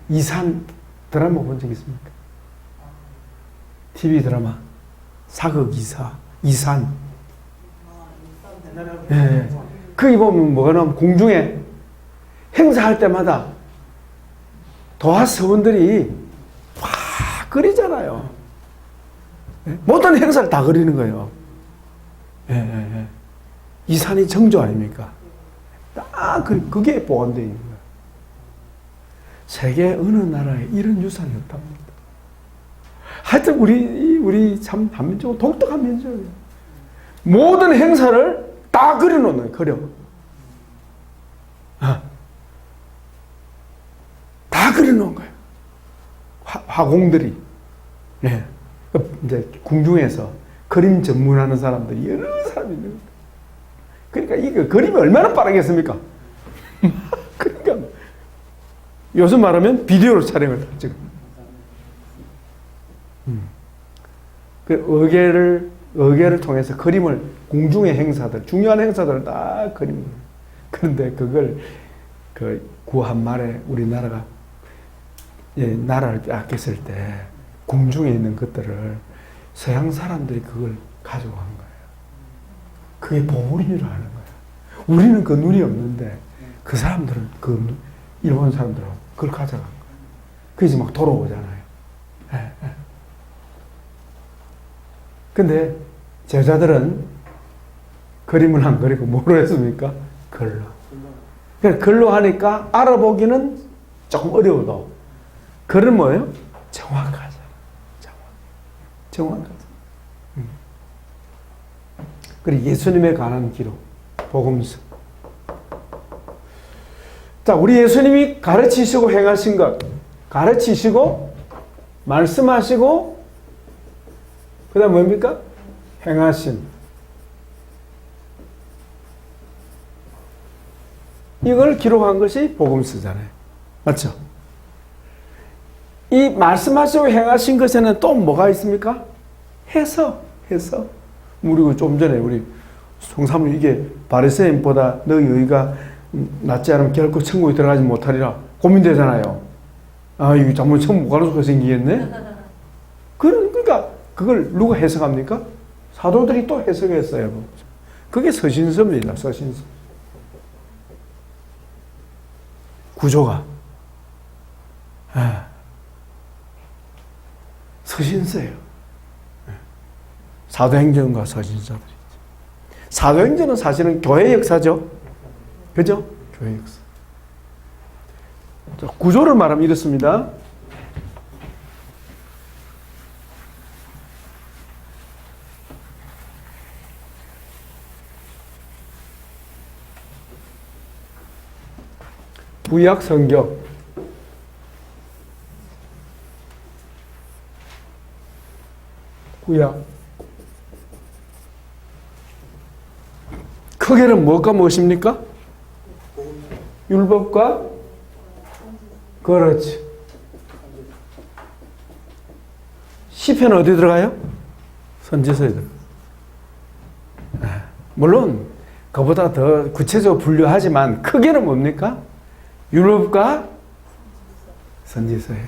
이산 드라마 본 적 있습니까? TV 드라마. 사극 이산. 예. 거기 보면 뭐가 나오면 공중에 행사할 때마다 도하서원들이 막 그리잖아요. 예? 모든 행사를 다 그리는 거예요. 예. 이산이 정조 아닙니까? 딱 그게 보관되어 있는 거예요. 세계 어느 나라에 이런 유산이 없답니다. 하여튼 우리 참 한민족은 독특한 민족이에요. 모든 행사를 다 그려놓는 거예요. 다 그려놓은 거예요. 화공들이. 네. 이제 궁중에서 그림 전문하는 사람들이 여러 사람이 있는 거예요. 그러니까 이거 그림이 얼마나 빠르겠습니까? 그러니까 요즘 말하면 비디오로 촬영을 다 지금. 그 의계를 통해서 그림을 공중의 행사들, 중요한 행사들을 다 그립니다. 그런데 그걸 구한 말에 우리나라가 나라를 빼앗겼을 때 궁중에 있는 것들을 서양 사람들이 그걸 가져간 거예요. 그게 보물인 줄 아는 거예요. 우리는 그 눈이 없는데 그 사람들은 일본 사람들은 그걸 가져간 거예요. 그래서 막 돌아오잖아요. 근데 제자들은 그림을 안 그리고 뭐로 했습니까? 글로. 그러니까 글로 하니까 알아보기는 조금 어려워도 글은 뭐예요? 정확하죠. 정확하죠. 그리고 예수님에 관한 기록, 복음서. 자, 우리 예수님이 가르치시고 행하신 것, 가르치시고 말씀하시고 그 다음 뭡니까? 행하신. 이걸 기록한 것이 복음서잖아요. 맞죠? 이 말씀하시고 행하신 것에는 또 뭐가 있습니까? 해서. 우리 좀 전에 우리 송사모님 이게 바리새인보다 너희 의가 낫지 않으면 결코 천국에 들어가지 못하리라 고민되잖아요. 아, 이거 잘못 천국 못 가는 수가 생기겠네? 그러니까 그걸 누가 해석합니까? 사도들이 또 해석했어요. 그게 서신서입니다. 서신서. 구조가. 서신서예요. 사도행전과 서신서들이. 사도행전은 사실은 교회 역사죠. 그죠? 교회 역사. 자, 구조를 말하면 이렇습니다. 구약 성경. 구약. 크게는 뭐가 무엇입니까? 율법과 그렇지. 시편 어디 들어가요? 선지서에 들어가요. 물론 그보다 더 구체적으로 분류하지만 크게는 뭡니까? 율법과 선지서예요.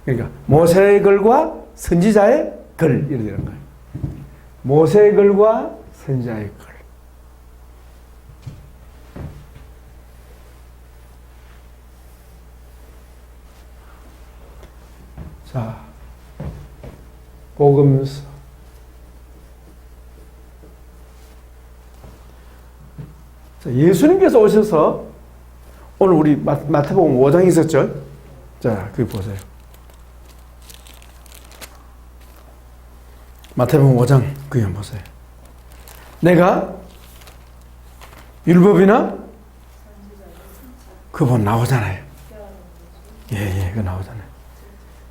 그러니까 모세의 글과 선지자의 글 이렇게 되는 거예요. 모세의 글과 선지자의 글. 자, 복음서. 자, 예수님께서 오셔서 오늘 우리 마태복음 5장 있었죠? 자, 그거 보세요. 마태복음 5장 그거 보세요. 내가 율법이나 그거 나오잖아요. 예, 그거 나오잖아요.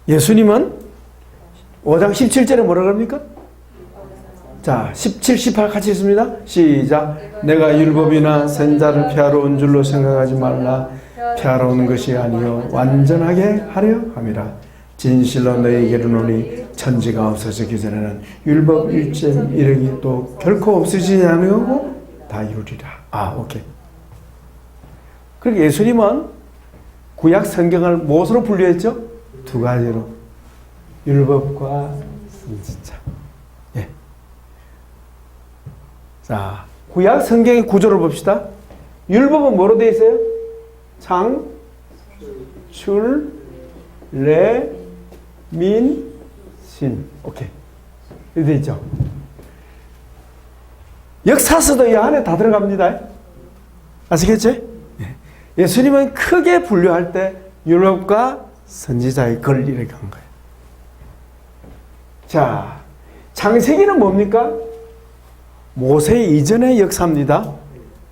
예수님은 5장 17절에 뭐라 그럽니까? 자, 17, 18 같이 있습니다. 시작. 내가 율법이나 선지자를 폐하러 온 줄로 생각하지 말라. 폐하러 온 것이 아니요 완전하게 하려 함이라. 진실로 너희에게 이르노니 천지가 없어지기 전에는 율법 일점 이르기 또 결코 없어지지 않으고 다 이루리라. 오케이. 그리고 예수님은 구약 성경을 무엇으로 분류했죠? 두 가지로. 율법과 선지자. 예. 자, 구약 성경의 구조를 봅시다. 율법은 뭐로 되어 있어요? 장, 출, 레, 민, 신. 오케이. 이렇게 되어 있죠. 역사서도 이 안에 다 들어갑니다. 아시겠지? 예수님은 크게 분류할 때 율법과 선지자의 걸 이렇게 한 거예요. 자, 창세기는 뭡니까? 모세 이전의 역사입니다.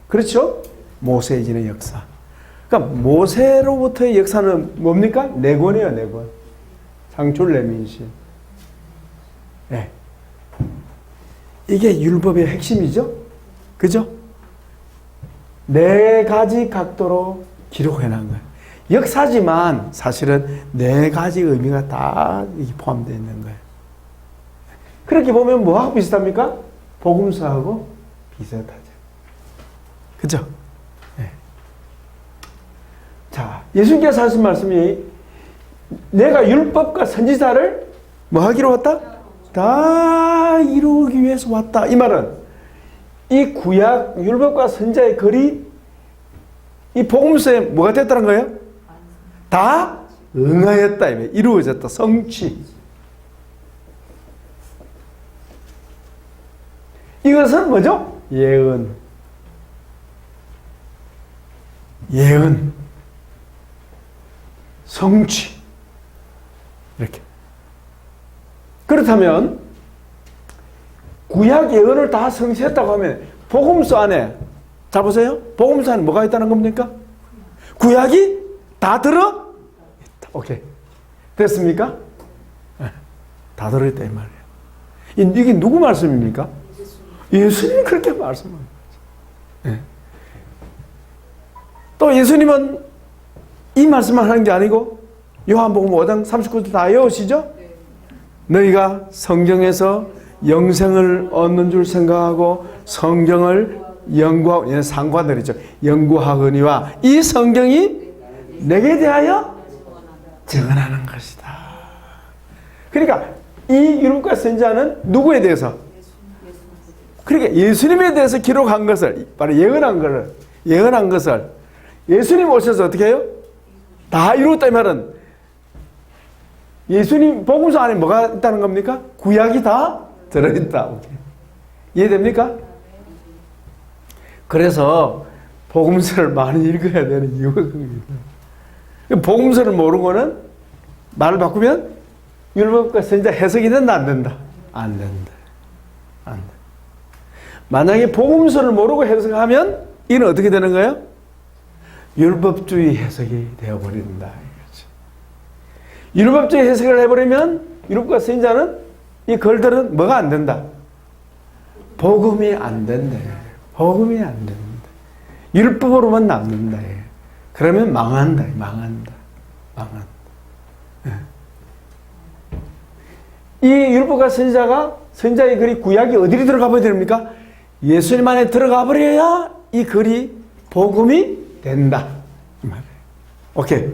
그렇죠? 모세 이전의 역사. 그러니까 모세로부터의 역사는 뭡니까? 네 권이에요, 네 권. 창출, 레민신. 네. 이게 율법의 핵심이죠? 그죠? 네 가지 각도로 기록해놓은 거예요. 역사지만 사실은 네 가지 의미가 다 포함되어 있는 거예요. 그렇게 보면 뭐하고 비슷합니까? 복음서하고 비슷하죠. 그죠? 네. 자, 예수님께서 하신 말씀이 내가 율법과 선지자를 뭐 하기로 왔다? 다 이루기 위해서 왔다. 이 말은 이 구약 율법과 선지자의 글이 이 복음서에 뭐가 됐다는 거예요? 다 응하였다. 이루어졌다. 성취. 이것은 뭐죠? 예언. 예언. 성취. 이렇게. 그렇다면 구약 예언을 다 성취했다고 하면 복음서 안에 자 보세요. 복음서 안에 뭐가 있다는 겁니까? 구약이 다 들어? 오케이. 됐습니까? 다 들어있다 이 말이에요. 이게 누구 말씀입니까? 예수님이 그렇게 말씀합니다. 네. 또 예수님은 이 말씀을 하는 게 아니고 요한복음 5장 39절 다 외우시죠? 너희가 성경에서 영생을 얻는 줄 생각하고 성경을 연구하고, 상관들이죠. 연구하거니와 이 성경이 내게 대하여 증언하는 것이다. 그러니까 이 율법과 선지자는 누구에 대해서? 그러니까 예수님에 대해서 기록한 것을, 바로 예언한 것을 예수님 오셔서 어떻게 해요? 다 이루었다 이 말은 예수님 복음서 안에 뭐가 있다는 겁니까? 구약이 다 들어있다. 오케이. 이해됩니까? 그래서 복음서를 많이 읽어야 되는 이유가 그겁니다. 복음서를 모르는 거는 말을 바꾸면 율법과 선지자 해석이 된다 안 된다? 안 된다. 안 된다. 만약에 복음서를 모르고 해석하면 이는 어떻게 되는 거예요? 율법주의 해석이 되어버린다. 이거죠. 율법주의 해석을 해버리면 율법과 선지자는 이 글들은 뭐가 안 된다? 복음이 안 된다. 복음이 안 된다. 율법으로만 남는다. 그러면 망한다. 망한다. 이 율법과 선지자의 글이 구약이 어디로 들어가 버려야 됩니까? 예수님 안에 들어가 버려야 이 글이 복음이 된다. 이 말이에요. 오케이.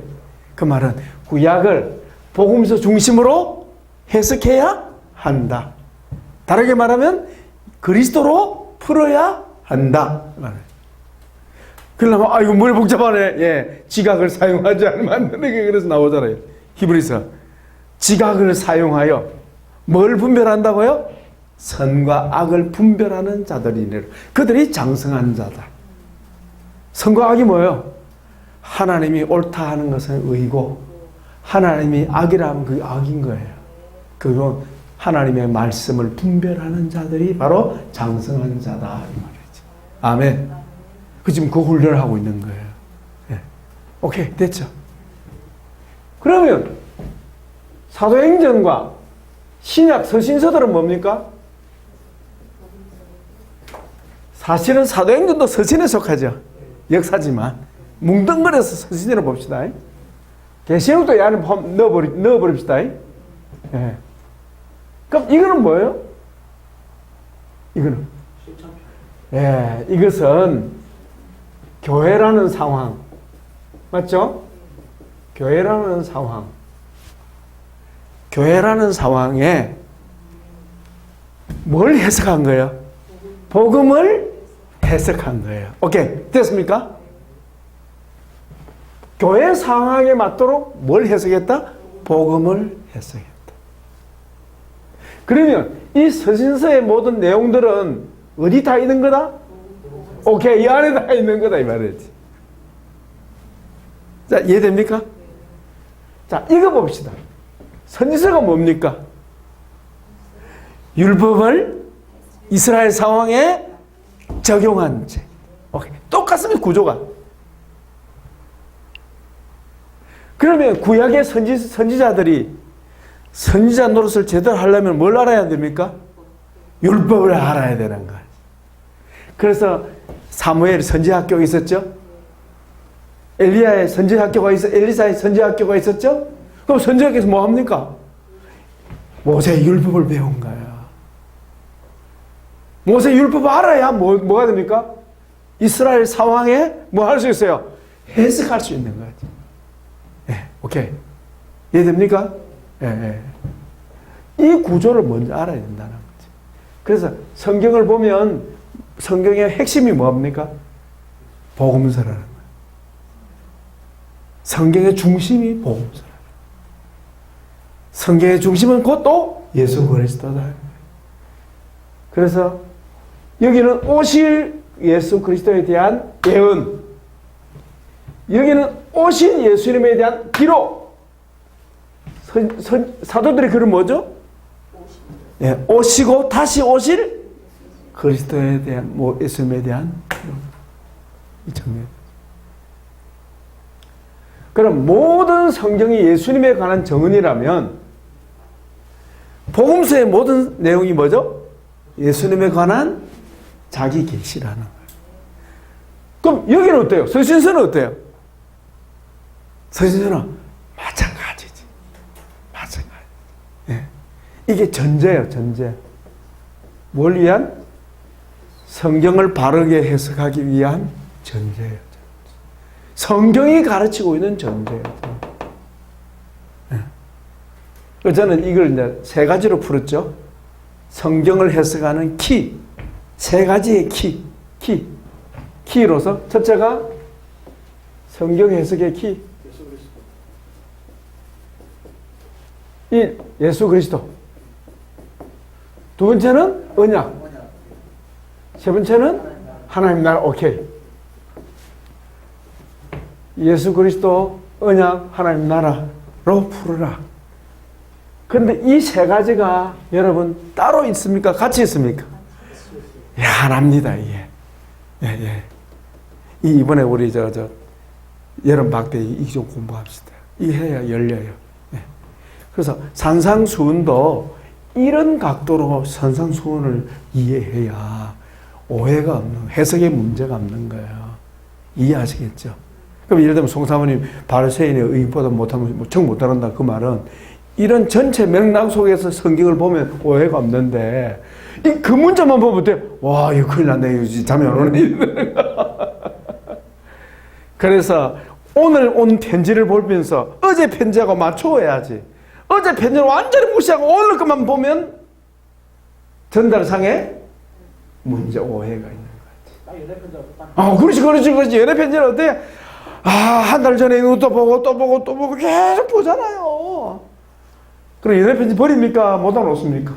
그 말은 구약을 복음서 중심으로 해석해야 한다. 다르게 말하면 그리스도로 풀어야 한다. 그러려면 이거 머리 복잡하네. 예, 지각을 사용하지 않으면 안 되는 게 그래서 나오잖아요. 히브리서 지각을 사용하여 뭘 분별한다고요? 선과 악을 분별하는 자들이래. 그들이 장성한 자다. 선과 악이 뭐예요? 하나님이 옳다 하는 것은 의고 하나님이 악이라 하면 그게 악인 거예요. 그건 하나님의 말씀을 분별하는 자들이 바로 장성한 자다 이 말이죠. 아멘. 그 지금 그 훈련을 하고 있는 거예요. 네. 오케이, 됐죠. 그러면 사도행전과 신약 서신서들은 뭡니까? 사실은 사도행전도 서신에 속하죠. 역사지만 뭉뚱그려서 서신으로 봅시다. 계시록도 이 안에 넣어버립시다. 예. 그럼 이거는 뭐예요? 이거는 이것은 교회라는 상황 맞죠? 교회라는 상황에 뭘 해석한 거예요? 복음을 해석한 거예요. 오케이, 됐습니까? 교회 상황에 맞도록 뭘 해석했다? 복음을 해석했다. 그러면 이 서신서의 모든 내용들은 어디 다 있는 거다? 오케이, 이 안에 다 있는 거다 이 말이지. 자, 이해됩니까? 자, 이거 봅시다. 선지서가 뭡니까? 율법을 이스라엘 상황에 적용한 책. 오케이. 똑같습니다, 구조가. 그러면 구약의 선지자들이 선지자 노릇을 제대로 하려면 뭘 알아야 됩니까? 율법을 알아야 되는 거예요. 그래서 사무엘 선지학교가 있었죠? 엘리야의 선지학교가 엘리사의 선지학교가 있었죠? 그럼 선지학교에서 뭐 합니까? 모세의 율법을 배운 거야. 모세의 율법을 알아야 뭐가 됩니까? 이스라엘 상황에 뭐 할 수 있어요? 해석할 수 있는 거죠. 예, 오케이. 이해됩니까? 예. 이 구조를 먼저 알아야 된다는 거죠. 그래서 성경을 보면 성경의 핵심이 뭡니까? 복음서라는 거예요. 성경의 중심이 복음서라는 거예요. 성경의 중심은 곧 또 예수 그리스도다. 그래서 여기는 오실 예수 그리스도에 대한 예언, 여기는 오신 예수님에 대한 기록. 사도들의 글은 뭐죠? 예, 오시고 다시 오실 그리스도에 대한, 예수님에 대한 이 정리. 그럼 모든 성경이 예수님에 관한 정언이라면 복음서의 모든 내용이 뭐죠? 예수님에 관한 자기 계시라는 거예요. 그럼 여기는 어때요? 서신서는 어때요? 서신서는 마찬가지지. 마찬가지. 예. 이게 전제예요, 전제. 뭘 위한? 성경을 바르게 해석하기 위한 전제예요. 성경이 가르치고 있는 전제예요. 예. 저는 이걸 이제 세 가지로 풀었죠. 성경을 해석하는 키, 세 가지의 키로서 첫째가 성경 해석의 키, 이 예수 그리스도. 두 번째는 언약. 세 번째는 하나님 나라. 오케이. 예수 그리스도, 언약, 하나님 나라로 풀어라. 그런데 이 세 가지가 여러분 따로 있습니까? 같이 있습니까? 예, 하나입니다. 이게. 예. 이번에 우리 여름 방학 때 이 좀 공부합시다. 이해야 열려요. 예. 그래서 산상수훈도 이런 각도로 산상수훈을 이해해야 오해가 없는, 해석의 문제가 없는 거예요. 이해하시겠죠? 그럼 예를 들면 송사모님 바리새인의 의보다 못하면 청 못 따른다 그 말은 이런 전체 맥락 속에서 성경을 보면 오해가 없는데 그 문자만 보면 어때? 와 이거 큰일 났네. 이거 잠이 안 오네. 그래서 오늘 온 편지를 보면서 어제 편지하고 맞춰야지. 어제 편지를 완전히 무시하고 오늘 것만 보면 전달상에 문제 오해가 있는 거지. 그렇지. 연애 편지는 어때? 한 달 전에 이것도 보고 계속 보잖아요. 그럼 연애 편지 버립니까? 못 알아놓습니까?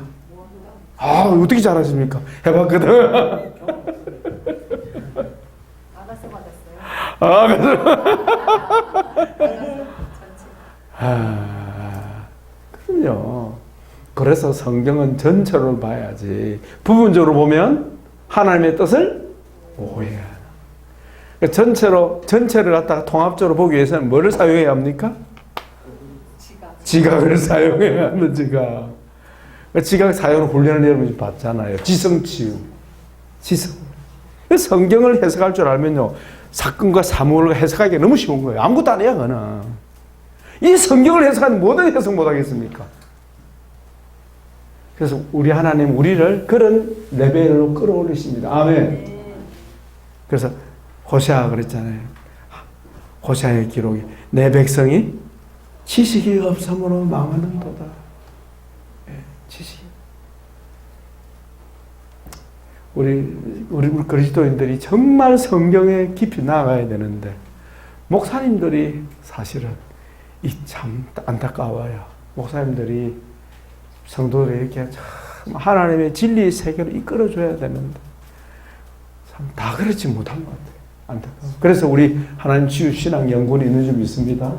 어떻게 잘하십니까? 해봤거든. 받았어요. 그럼요. 그래서 성경은 전체로 봐야지. 부분적으로 보면 하나님의 뜻을 오해하는. 전체를 갖다가 통합적으로 보기 위해서는 뭐를 사용해야 합니까? 지각을 사용해야 하는 지각. 지각 사용 훈련을 여러분이 받잖아요. 지성치유. 지성. 성경을 해석할 줄 알면요. 사건과 사물을 해석하기가 너무 쉬운 거예요. 아무것도 안 해요, 그거는. 이 성경을 해석하는 모든 해석 못 하겠습니까? 그래서 우리 하나님, 우리를 그런 레벨로 끌어올리십니다. 아멘. 그래서 호세아가 그랬잖아요. 호세아의 기록이 내 백성이 지식이 없음으로 망하는도다. 지식. 우리 그리스도인들이 정말 성경에 깊이 나가야 되는데 목사님들이 사실은 참 안타까워요. 목사님들이 성도들이 이렇게 참 하나님의 진리의 세계로 이끌어줘야 되는데 참 다 그렇지 못한 것 같아요. 안타까워. 그래서 우리 하나님 치유 신앙 연구원이 있는 줄 믿습니다.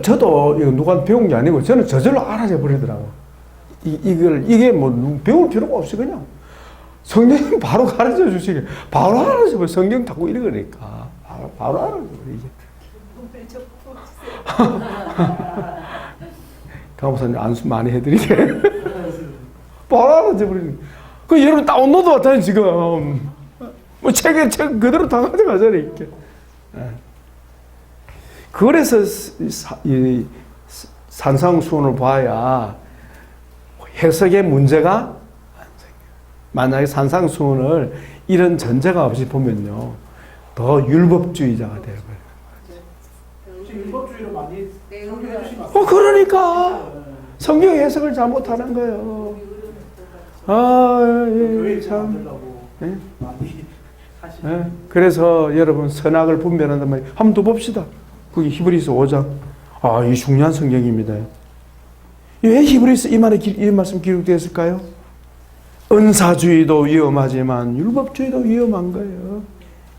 저도 이거 누가 배운 게 아니고 저는 저절로 알아져 버리더라고. 이게 뭐 배울 필요가 없이 그냥 성경이 바로 가르쳐 주시게 바로 알아져 버려. 성경 자꾸 읽으니까 바로 알아져 버리게. 강목사님 안수 많이 해드리게. 바로 알아져 버리네. 그 여러분 다운로드 왔다니 지금 뭐 책 그대로 다 가져가잖아요 이렇게. 그래서 이 산상수훈을 봐야 해석의 문제가 안 생겨요. 만약에 산상수훈을 이런 전제가 없이 보면요, 더 율법주의자가 되어버려요. 지금 율법주의로 많이 설명해 주시면 그러니까 성경 해석을 잘못하는 거예요. 참. 네? 많이 사실. 네? 그래서 여러분 선악을 분별한단 말이에요. 한번 더 봅시다. 그게 히브리서 5장. 이 중요한 성경입니다. 왜 히브리서 이 말씀 기록되었을까요? 은사주의도 위험하지만 율법주의도 위험한 거예요.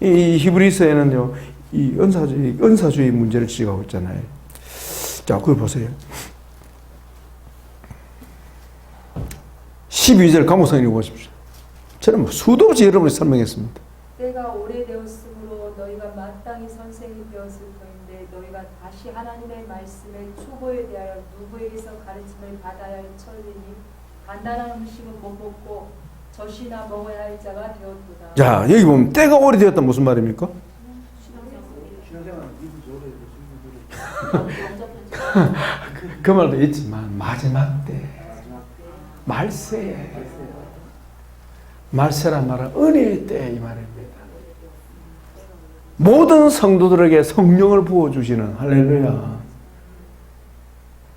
이 히브리서에는요, 이 은사주의 문제를 지적하고 있잖아요. 자, 그걸 보세요. 12절 강목사님 보십시오. 저는 뭐 수도 없이 여러분이 설명했습니다. 때가 오래되었으므로 너희가 마땅히 선생이 되었을 터인데 너희가 다시 하나님의 말씀의 초보에 대하여 누구에게서 가르침을 받아야 할 처지니 간단한 음식은 못 먹고 젖이나 먹어야 할 자가 되었도다. 자, 여기 보면 때가 오래되었다 무슨 말입니까? 신앙생활은 이분 그 말도 있지만 마지막 때 말세란 말은 은혜의 때 이 말입니다. 모든 성도들에게 성령을 부어주시는 할렐루야.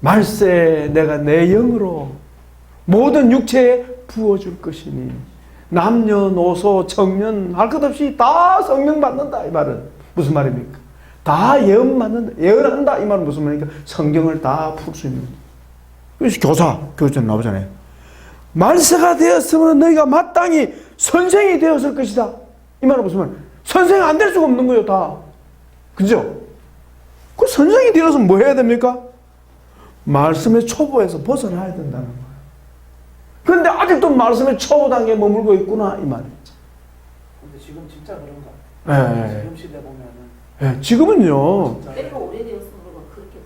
말세 내가 내 영으로 모든 육체에 부어줄 것이니 남녀노소 청년 할 것 없이 다 성령 받는다 이 말은 무슨 말입니까? 다 예언받는다, 예언한다 이 말은 무슨 말입니까? 성경을 다 풀 수 있는. 그래서 교사 나오잖아요. 말세가 되었으면 너희가 마땅히 선생이 되었을 것이다. 이 말은 무슨 말? 선생 안 될 수가 없는 거예요, 다. 그죠? 그 선생이 되어서 뭐 해야 됩니까? 말씀의 초보에서 벗어나야 된다는 거예요. 그런데 아직도 말씀의 초보 단계에 머물고 있구나, 이 말이죠. 근데 지금 진짜 그런가? 네. 지금 시대 보면은. 네, 지금은요. 때가 오래되었으므로 그렇게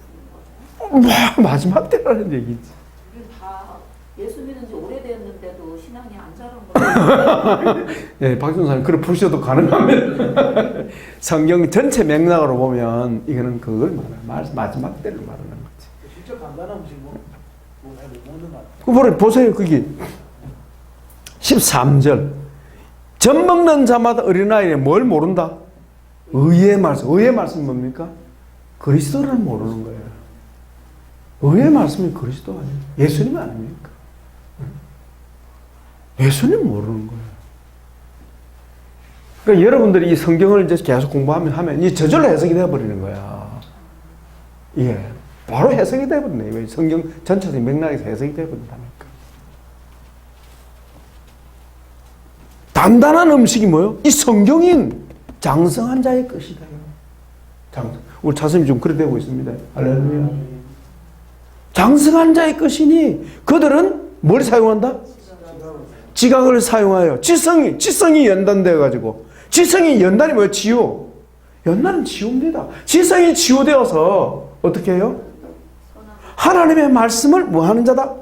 부는 거죠. 마지막 때라는 얘기지. 우리 다 예수 믿은 지 오래되었는데도 신앙이 안 자란 거예요. 네, 박준사님, 그렇게 보셔도 가능합니다. 성경 전체 맥락으로 보면 이거는 그걸 말하는 마지막 때를 말하는 거지. 진짜 간단한 음식 못 먹는 것 같아요. 보세요, 거기 13절. 젖 먹는 자마다 어린아이에 뭘 모른다? 의의 말씀. 의의 말씀이 뭡니까? 그리스도를 모르는 거예요. 의의 말씀이 그리스도 아니에요. 예수님 아닙니까? 예수님 모르는 거예요. 그러니까 여러분들이 이 성경을 이제 계속 공부하면 이 저절로 해석이 되어버리는 거야. 예. 바로 해석이 되어버리네. 성경 전체적인 맥락에서 해석이 되어버린다니까. 단단한 음식이 뭐예요? 이 성경인 장성한 자의 것이다. 우리 차선이 좀 그래 되고 있습니다. 할렐루야. 장성한 자의 것이니 그들은 뭘 사용한다? 지각을 사용하여 지성이 연단되어 가지고 지성이 연단이 뭐예요? 치유. 연단은 치유입니다. 지성이 치유되어서 어떻게 해요? 하나님의 말씀을 뭐 하는 자다?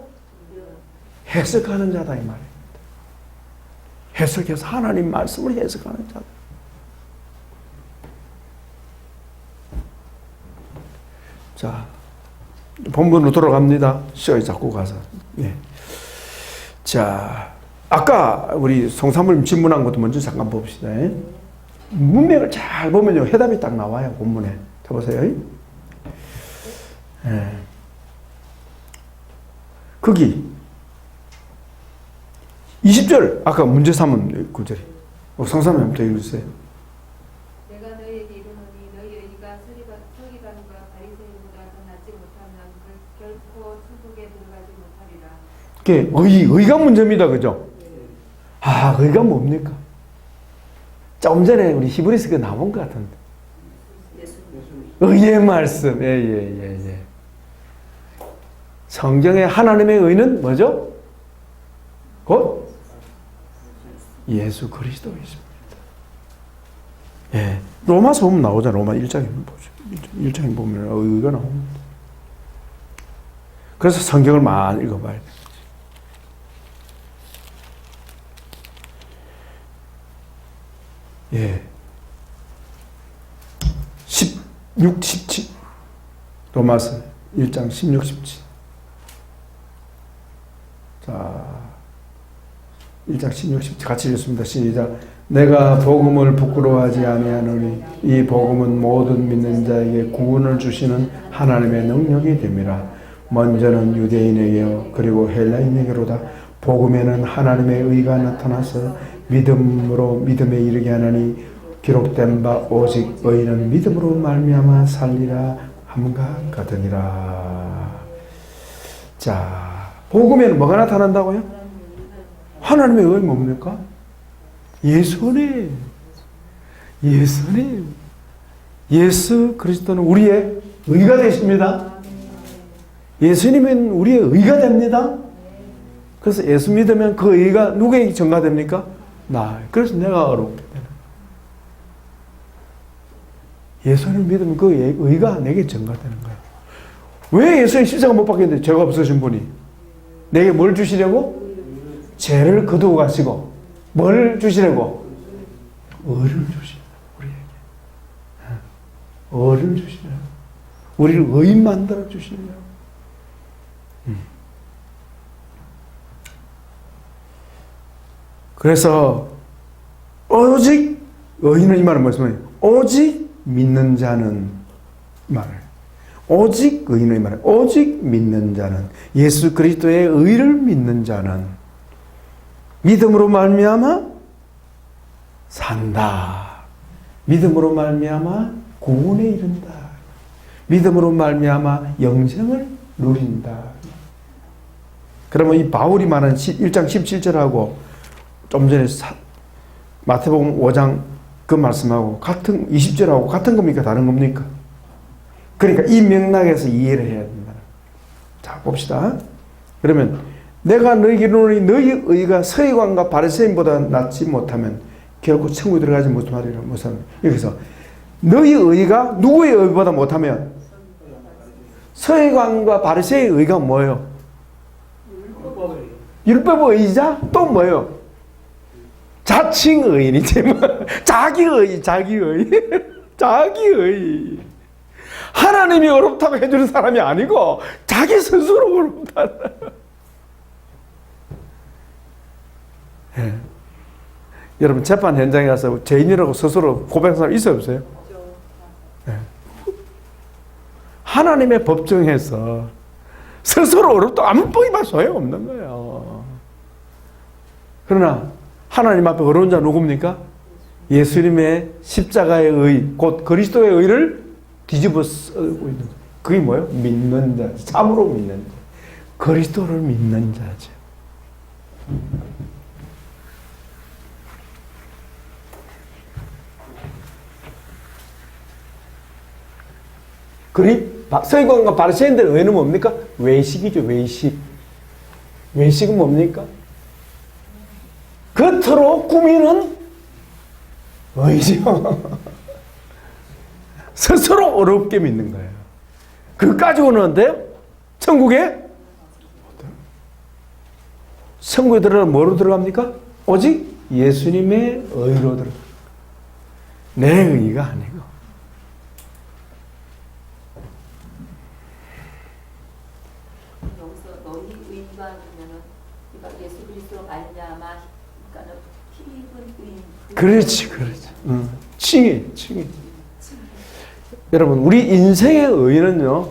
해석하는 자다 이 말입니다. 해석해서 하나님 말씀을 해석하는 자다. 자, 본문으로 돌아갑니다. 시간이 자꾸 가서. 예. 자, 아까 우리 송사모님 질문한 것도 먼저 잠깐 봅시다. 문맥을 잘 보면요, 해답이 딱 나와요. 본문에. 자, 보세요. 예. 거기 20절 아까 문제 삼은 구절이 송사모님 한번 더 읽으세요. 내가 너희에게 이르노니 너희 의가 서기관과 바리새인보다 더 낫지 못하면 결코 천국에 들어가지 못하리라. 의가 문제입니다. 그죠? 아, 의가 뭡니까? 조금 전에 우리 히브리서 그 나온 것 같은데. 의의 말씀. 예. 성경의 하나님의 의는 뭐죠? 곧 예수 그리스도이십니다. 예. 로마서 보면 나오잖아요. 로마 1장에 보죠. 1장에 보면 의가 나옵니다. 그래서 성경을 많이 읽어봐야 돼요. 예. 16, 17. 로마서 1장 16, 17. 자, 1장 16, 17 같이 읽습니다. 시작. 내가 복음을 부끄러워하지 아니하노니 이 복음은 모든 믿는 자에게 구원을 주시는 하나님의 능력이 됨이라. 먼저는 유대인에게요 그리고 헬라인에게로다. 복음에는 하나님의 의가 나타나서 믿음으로 믿음에 이르게 하나니 기록된 바 오직 의인은 믿음으로 말미암아 살리라 함과 같으니라. 자, 복음에는 뭐가 나타난다고요? 하나님의 의 뭡니까? 예수님. 예수 그리스도는 우리의 의가 되십니다. 예수님은 우리의 의가 됩니다. 그래서 예수 믿으면 그 의가 누구에게 전가됩니까? 나. 그래서 내가 어렵게 되는 거예요. 예수를 믿으면 그 의가 내게 전가되는 거예요. 왜 예수님 십자가 못 박혔는데 죄가 없으신 분이 내게 뭘 주시려고? 죄를 거두고 가시고 뭘 주시려고? 의를 주시려고 우리에게. 의를 주시려고. 우리를 의인 만들어 주시려고. 그래서 오직 의인은 이 말은 무슨 말이에요? 오직 믿는 자는 말을 오직 의인은 이 말을 오직 믿는 자는 예수 그리스도의 의를 믿는 자는 믿음으로 말미암아 산다. 믿음으로 말미암아 구원에 이른다. 믿음으로 말미암아 영생을 누린다. 그러면 이 바울이 말한 1장 17절하고 좀 전에 마태복음 5장 그 말씀하고 같은 20절하고 같은 겁니까? 다른 겁니까? 그러니까 이 맥락에서 이해를 해야 된다. 자, 봅시다. 그러면 내가 너희에게 이르노니 너희 의가 서기관과 바리새인보다 낫지 못하면 결코 천국에 들어가지 못하리라. 여기서 너희 의가 누구의 의보다 못하면 서기관과 바리새인의 의가 뭐예요? 율법의 의자 또 뭐예요? 자칭 의인이지 뭐. 자기의. 하나님이 어렵다고 해주는 사람이 아니고 자기 스스로 어렵다. 예. 여러분 재판 현장에 가서 죄인이라고 스스로 고백한 사람 있어요 없어요? 예. 하나님의 법정에서 스스로 어렵다고 아무 뻥이만 소용없는 거예요. 그러나 하나님 앞에 어려운 자 누굽니까? 예수님의 십자가의 의, 곧 그리스도의 의를 뒤집어 쓰고 있는 거예요. 그게 뭐예요? 믿는 자, 참으로 믿는 자. 그리스도를 믿는 자죠. 서기관과 바리새인들의 의는 뭡니까? 외식이죠, 외식. 외식은 뭡니까? 겉으로 꾸미는 의죠. 스스로 어렵게 믿는 거예요. 그까지 오는데요? 천국에 들어가면 뭐로 들어갑니까? 오직 예수님의 의로 들어가. 내 의가 아니고. 여기서 너희 의가 그러면은 그러니까 예수 그리스도 말미암아 그러니까는 피 입은 의인. 그렇지. 칭의. 여러분, 우리 인생의 의는요,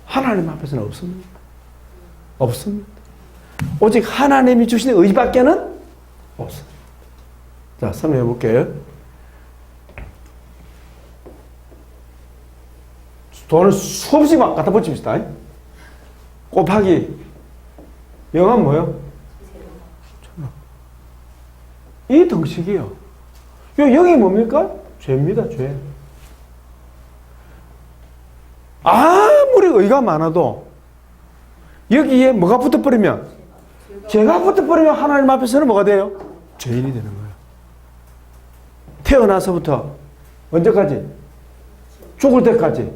하나님 앞에서는 없습니다. 없습니다. 오직 하나님이 주신 의밖에는 없습니다. 자, 설명해 볼게요. 돈을 수없이 막 갖다 붙입시다. 곱하기 영은 뭐요? 이 등식이요. 영이 뭡니까? 죄입니다, 죄. 아무리 의가 많아도 여기에 뭐가 붙어버리면, 죄가 붙어버리면 하나님 앞에서는 뭐가 돼요? 죄인이 되는 거예요. 태어나서부터 언제까지? 죽을 때까지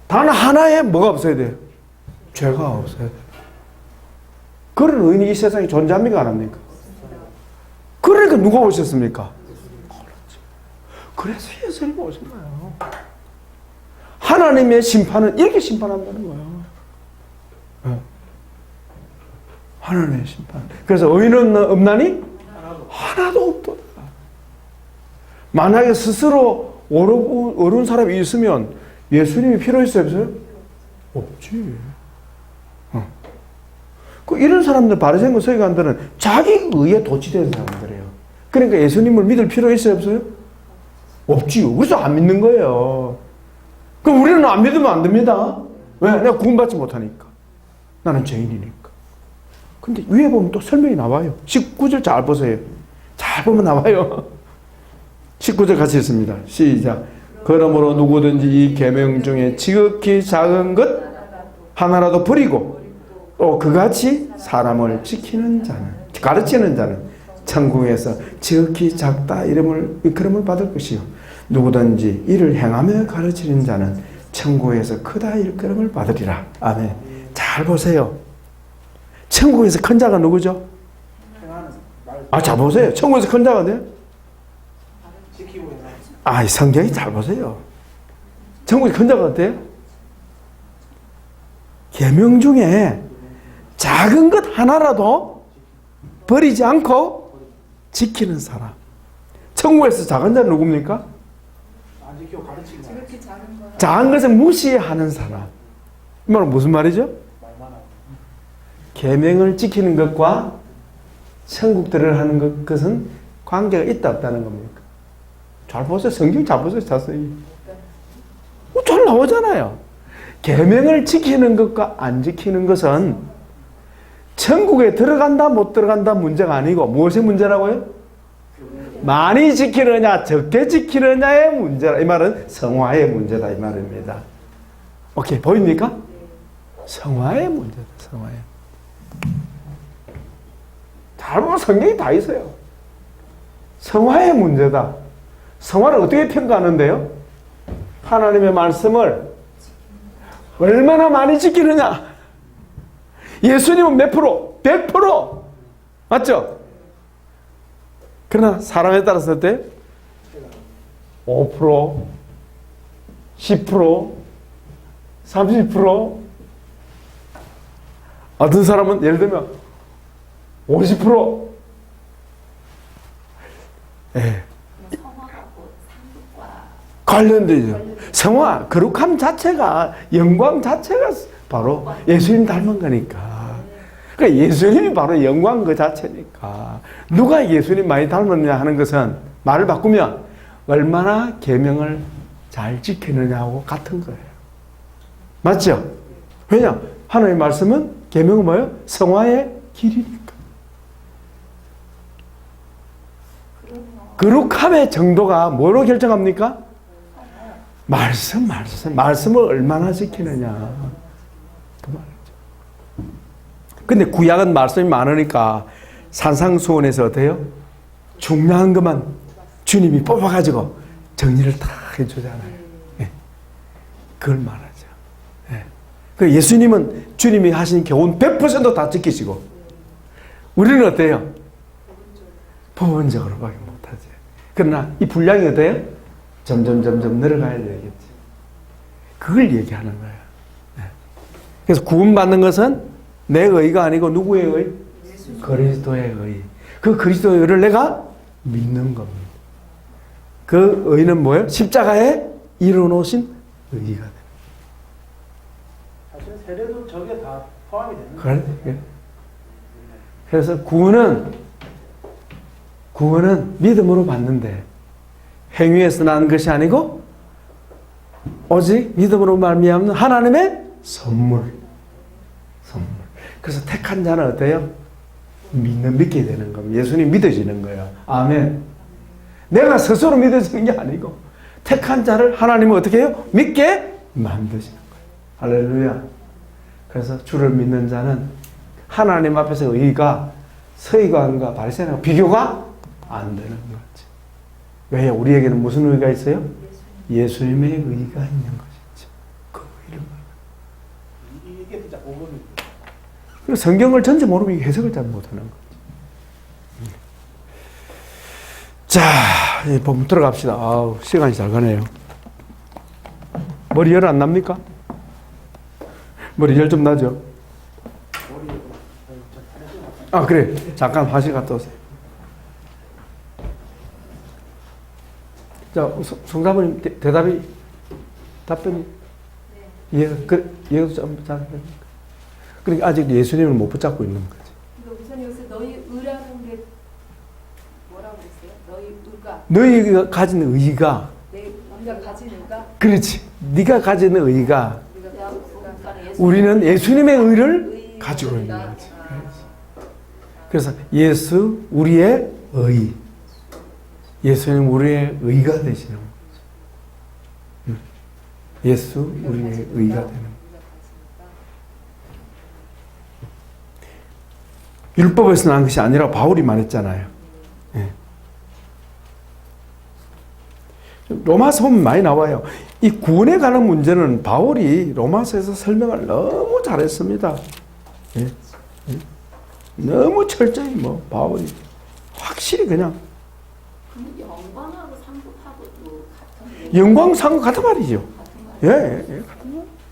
단 하나에 뭐가 없어야 돼요? 죄가 없어야 돼요. 그런 의인이 이 세상에 존재합니까? 안 합니까? 그러니까 누가 오셨습니까? 그래서 예수님이 오신 거예요. 하나님의 심판은 이렇게 심판한다는 거예요. 하나님의 심판. 그래서 의인은 없나니? 하나도 없도다. 만약에 스스로 어려운 사람이 있으면 예수님이 필요 있어요, 없어요? 없지. 이런 사람들, 바리새인과 서기관들은 자기 의에 도취된 사람들이에요. 그러니까 예수님을 믿을 필요 있어요, 없어요? 없지요. 그래서 안 믿는 거예요. 그럼 우리는 안 믿으면 안 됩니다. 왜? 내가 구원받지 못하니까. 나는 죄인이니까. 근데 위에 보면 또 설명이 나와요. 19절 잘 보세요. 잘 보면 나와요. 19절 같이 읽습니다. 시작. 그러므로 누구든지 이 계명 중에 지극히 작은 것 하나라도 버리고 또 그같이 사람을 지키는 자는, 가르치는 자는 천국에서 지극히 작다 이름을 받을 것이요 누구든지 이를 행하며 가르치는 자는 천국에서 크다 일컬음을 받으리라. 아멘. 잘 보세요. 천국에서 큰 자가 누구죠? 잘 보세요. 천국에서 큰 자가 돼요? 성경이 잘 보세요. 천국에 큰 자가 어때요? 계명 중에 작은 것 하나라도 버리지 않고 지키는 사람. 천국에서 작은 자는 누굽니까? 작은 것을 무시하는 사람. 이 말은 무슨 말이죠? 계명을 지키는 것과 천국 들어가는 것은 관계가 있다 없다는 겁니까? 잘 보세요. 성경 잘 보세요. 자세히. 잘 나오잖아요. 계명을 지키는 것과 안 지키는 것은 천국에 들어간다 못 들어간다 문제가 아니고 무엇의 문제라고요? 많이 지키느냐 적게 지키느냐의 문제라. 이 말은 성화의 문제다 이 말입니다. 오케이, 보입니까? 성화의 문제다. 성화의. 잘 보면 성경이 다 있어요. 성화의 문제다. 성화를 어떻게 평가하는데요? 하나님의 말씀을 얼마나 많이 지키느냐. 예수님은 몇 프로? 100%. 맞죠? 그러나 사람에 따라서 어때? 5%, 10%, 30%. 어떤 사람은 예를 들면 50%. 예. 관련되죠. 성화, 거룩함 자체가, 영광 자체가 바로 예수님 닮은 거니까. 그러니까 예수님이 바로 영광 그 자체니까. 누가 예수님 많이 닮았느냐 하는 것은 말을 바꾸면 얼마나 계명을 잘 지키느냐하고 같은 거예요. 맞죠? 왜냐? 하나님의 말씀은 계명은 뭐예요? 성화의 길이니까. 거룩함의 정도가 뭐로 결정합니까? 말씀을 얼마나 지키느냐. 그 말이죠. 근데 구약은 말씀이 많으니까 산상수훈에서 어때요? 중요한 것만 주님이 뽑아가지고 정리를 다 해주잖아요. 예. 그걸 말하죠. 예. 그 예수님은 주님이 하신 교훈 100% 다 지키시고, 우리는 어때요? 부분적으로밖에 못하지. 그러나 이 분량이 어때요? 점점 늘어가야 되겠지. 그걸 얘기하는 거예요. 예. 그래서 구원받는 것은 내 의가 아니고 누구의 의? 그리스도의 의. 그 그리스도의 의를 내가 믿는 겁니다. 그 의는 뭐예요? 십자가에 이루어놓으신 의가 됩니다. 사실 세례도 저게 다 포함이 되는 거예요. 그래. 그래서 구원은 믿음으로 받는데 행위에서 난 것이 아니고 오직 믿음으로 말미암는 하나님의 선물. 그래서 택한 자는 어때요? 믿게 되는 겁니다. 예수님 믿어지는 거예요. 아멘. 내가 스스로 믿어지는 게 아니고 택한 자를 하나님은 어떻게 해요? 믿게 만드시는 거예요. 할렐루야. 그래서 주를 믿는 자는 하나님 앞에서 의가 서기관과 바리새인과 비교가 안 되는 거지. 왜요? 우리에게는 무슨 의가 있어요? 예수님의 의가 있는 것이죠. 그 의를 말해요. 이게 진짜 복음이죠. 성경을 전체 모르면 해석을 잘 못하는 거죠. 자, 이제 본문 들어갑시다. 아우, 시간이 잘 가네요. 머리 열 안 납니까? 머리 열 좀 나죠? 아, 그래. 잠깐 화실 갔다 오세요. 자, 송사모님 답변이 이해가 좀 잘 됩니까? 그러니까 아직 예수님을 못 붙잡고 있는 거지. 그러니까 우선 여기서 너희 의라는 게 뭐라고 그랬어요? 너희 의가 너희가 가진 의가, 우리가 가진 의가 그렇지. 네가 가진 의가, 우리가 우리는 예수님의 의를 가지고 있는 거지. 그래서 예수 우리의 의, 예수님 우리의 의가 되시는 거죠. 예수 우리의 의가 되는 거죠. 율법에서 난 것이 아니라 바울이 말했잖아요. 예. 로마서 보면 많이 나와요. 이 구원에 관한 문제는 바울이 로마서에서 설명을 너무 잘했습니다. 예. 예. 너무 철저히 바울이 확실히 그냥 영광하고 상급하고도 같은 영광 상급 같은 말이죠. 예. 예.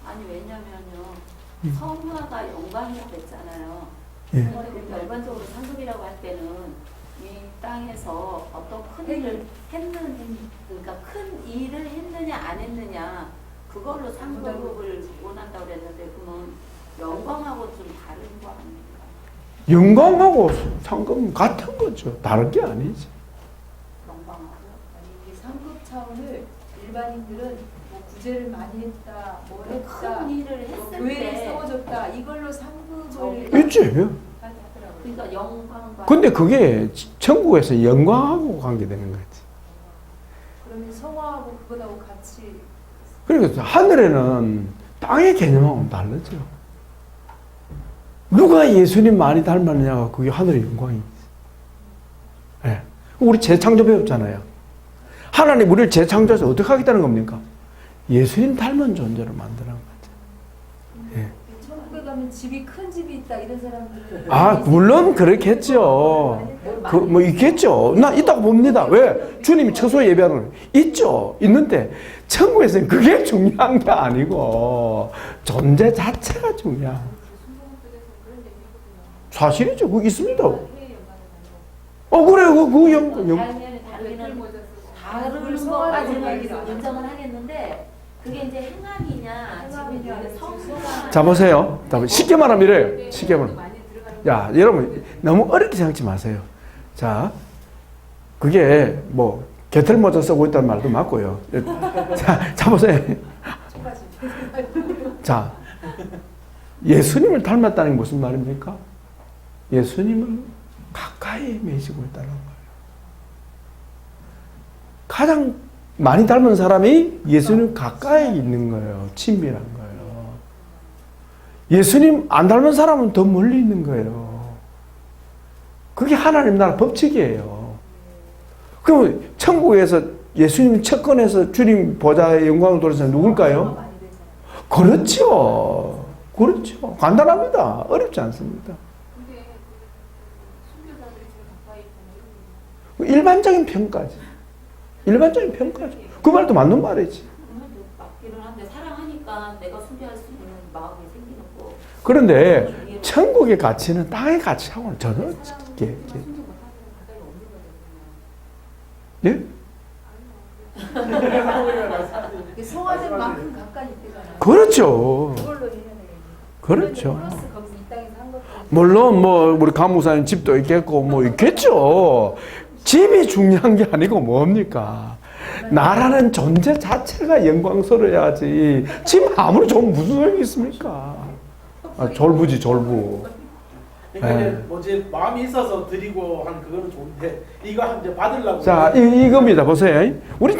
아니 왜냐면요 성화가 영광이라고 했잖아요. 예. 그러니까 일반적으로 상급이라고 할 때는 이 땅에서 어떤 큰 일을 그러니까 큰 일을 했느냐 안 했느냐 그걸로 상급을 원한다고 그랬는데 그러면 영광하고 좀 다른 거 아닙니까? 영광하고 상급은 같은 거죠. 다른 게 아니지. 영광하고요? 아니 이게 상급 차원을 일반인들은 뭐 구제를 많이 했다, 뭐 했다, 큰 일을 뭐 했을 교회를 때 세워줬다 이걸로 상급을 있지. 하더라고요. 그러니까 영광과 근데 그게 천국에서 영광하고 관계되는 거지. 그러면 성화하고 그거하고 같이 그러니까 하늘에는 땅의 개념하고는 다르죠. 누가 예수님 많이 닮았느냐가 그게 하늘의 영광이지. 예. 우리 재창조 배웠잖아요. 하나님 우리를 재창조해서 어떻게 하겠다는 겁니까? 예수님 닮은 존재로 만드는 거죠. 예. 천국에 가면 집이 큰 집이 있다 이런 사람들 아, 물론 그렇겠죠. 있겠죠. 나 있다고 봅니다. 왜? 주님이 처소 예배하는 거 있죠. 있는데 천국에서는 그게 중요한 게 아니고 존재 자체가 중요한. 사실이죠. 그거 있습니다. 그래. 그 영광. 다른 것까지는 인정을 하겠는데 그게 이제 행함이냐 지금 성수가 자, 보세요. 쉽게 말하면 이래요. 쉽게 말하면. 야, 여러분 너무 어렵게 생각하지 마세요. 자, 그게 개털 모자 쓰고 있다는 말도 맞고요. 자, 보세요. 자, 예수님을 닮았다는 게 무슨 말입니까? 예수님을 가까이 매시고 있다는 거예요. 가장 많이 닮은 사람이 예수님 가까이 있는 거예요. 친밀한 거예요. 예수님 안 닮은 사람은 더 멀리 있는 거예요. 그게 하나님 나라 법칙이에요. 그럼 천국에서 예수님 첫건에서 주님 보좌의 영광을 돌아서 누굴까요? 그렇죠. 그렇죠. 간단합니다. 어렵지 않습니다. 근데 순교자들이 제일 가까이 있는 일반적인 평가지. 일반적인 평가죠. 그 말도 맞는 말이지. 맞기는 한데 사랑하니까 내가 순교할 수 있는 마음이 생기는 거. 그런데 천국의 가치는 땅의 가치하고는 전혀 순교 못하는 예? 성화된 만큼 가까이 있대잖아요. 그렇죠. 그걸로 해야 돼. 그렇죠. 플러스 거기서 이 땅에서 한 것도 물론 뭐 우리 가무사님 집도 있겠고 뭐 있겠죠. 집이 중요한 게 아니고 뭡니까? 나라는 존재 자체가 영광스러워야지. 집 아무리 좋으면 무슨 소용이 있습니까? 아, 졸부지 졸부. 그러니까 네. 이제 뭐지 마음이 있어서 드리고 한 그거는 좋은데 이거 이제 받으려고 자, 이겁니다. 보세요. 우리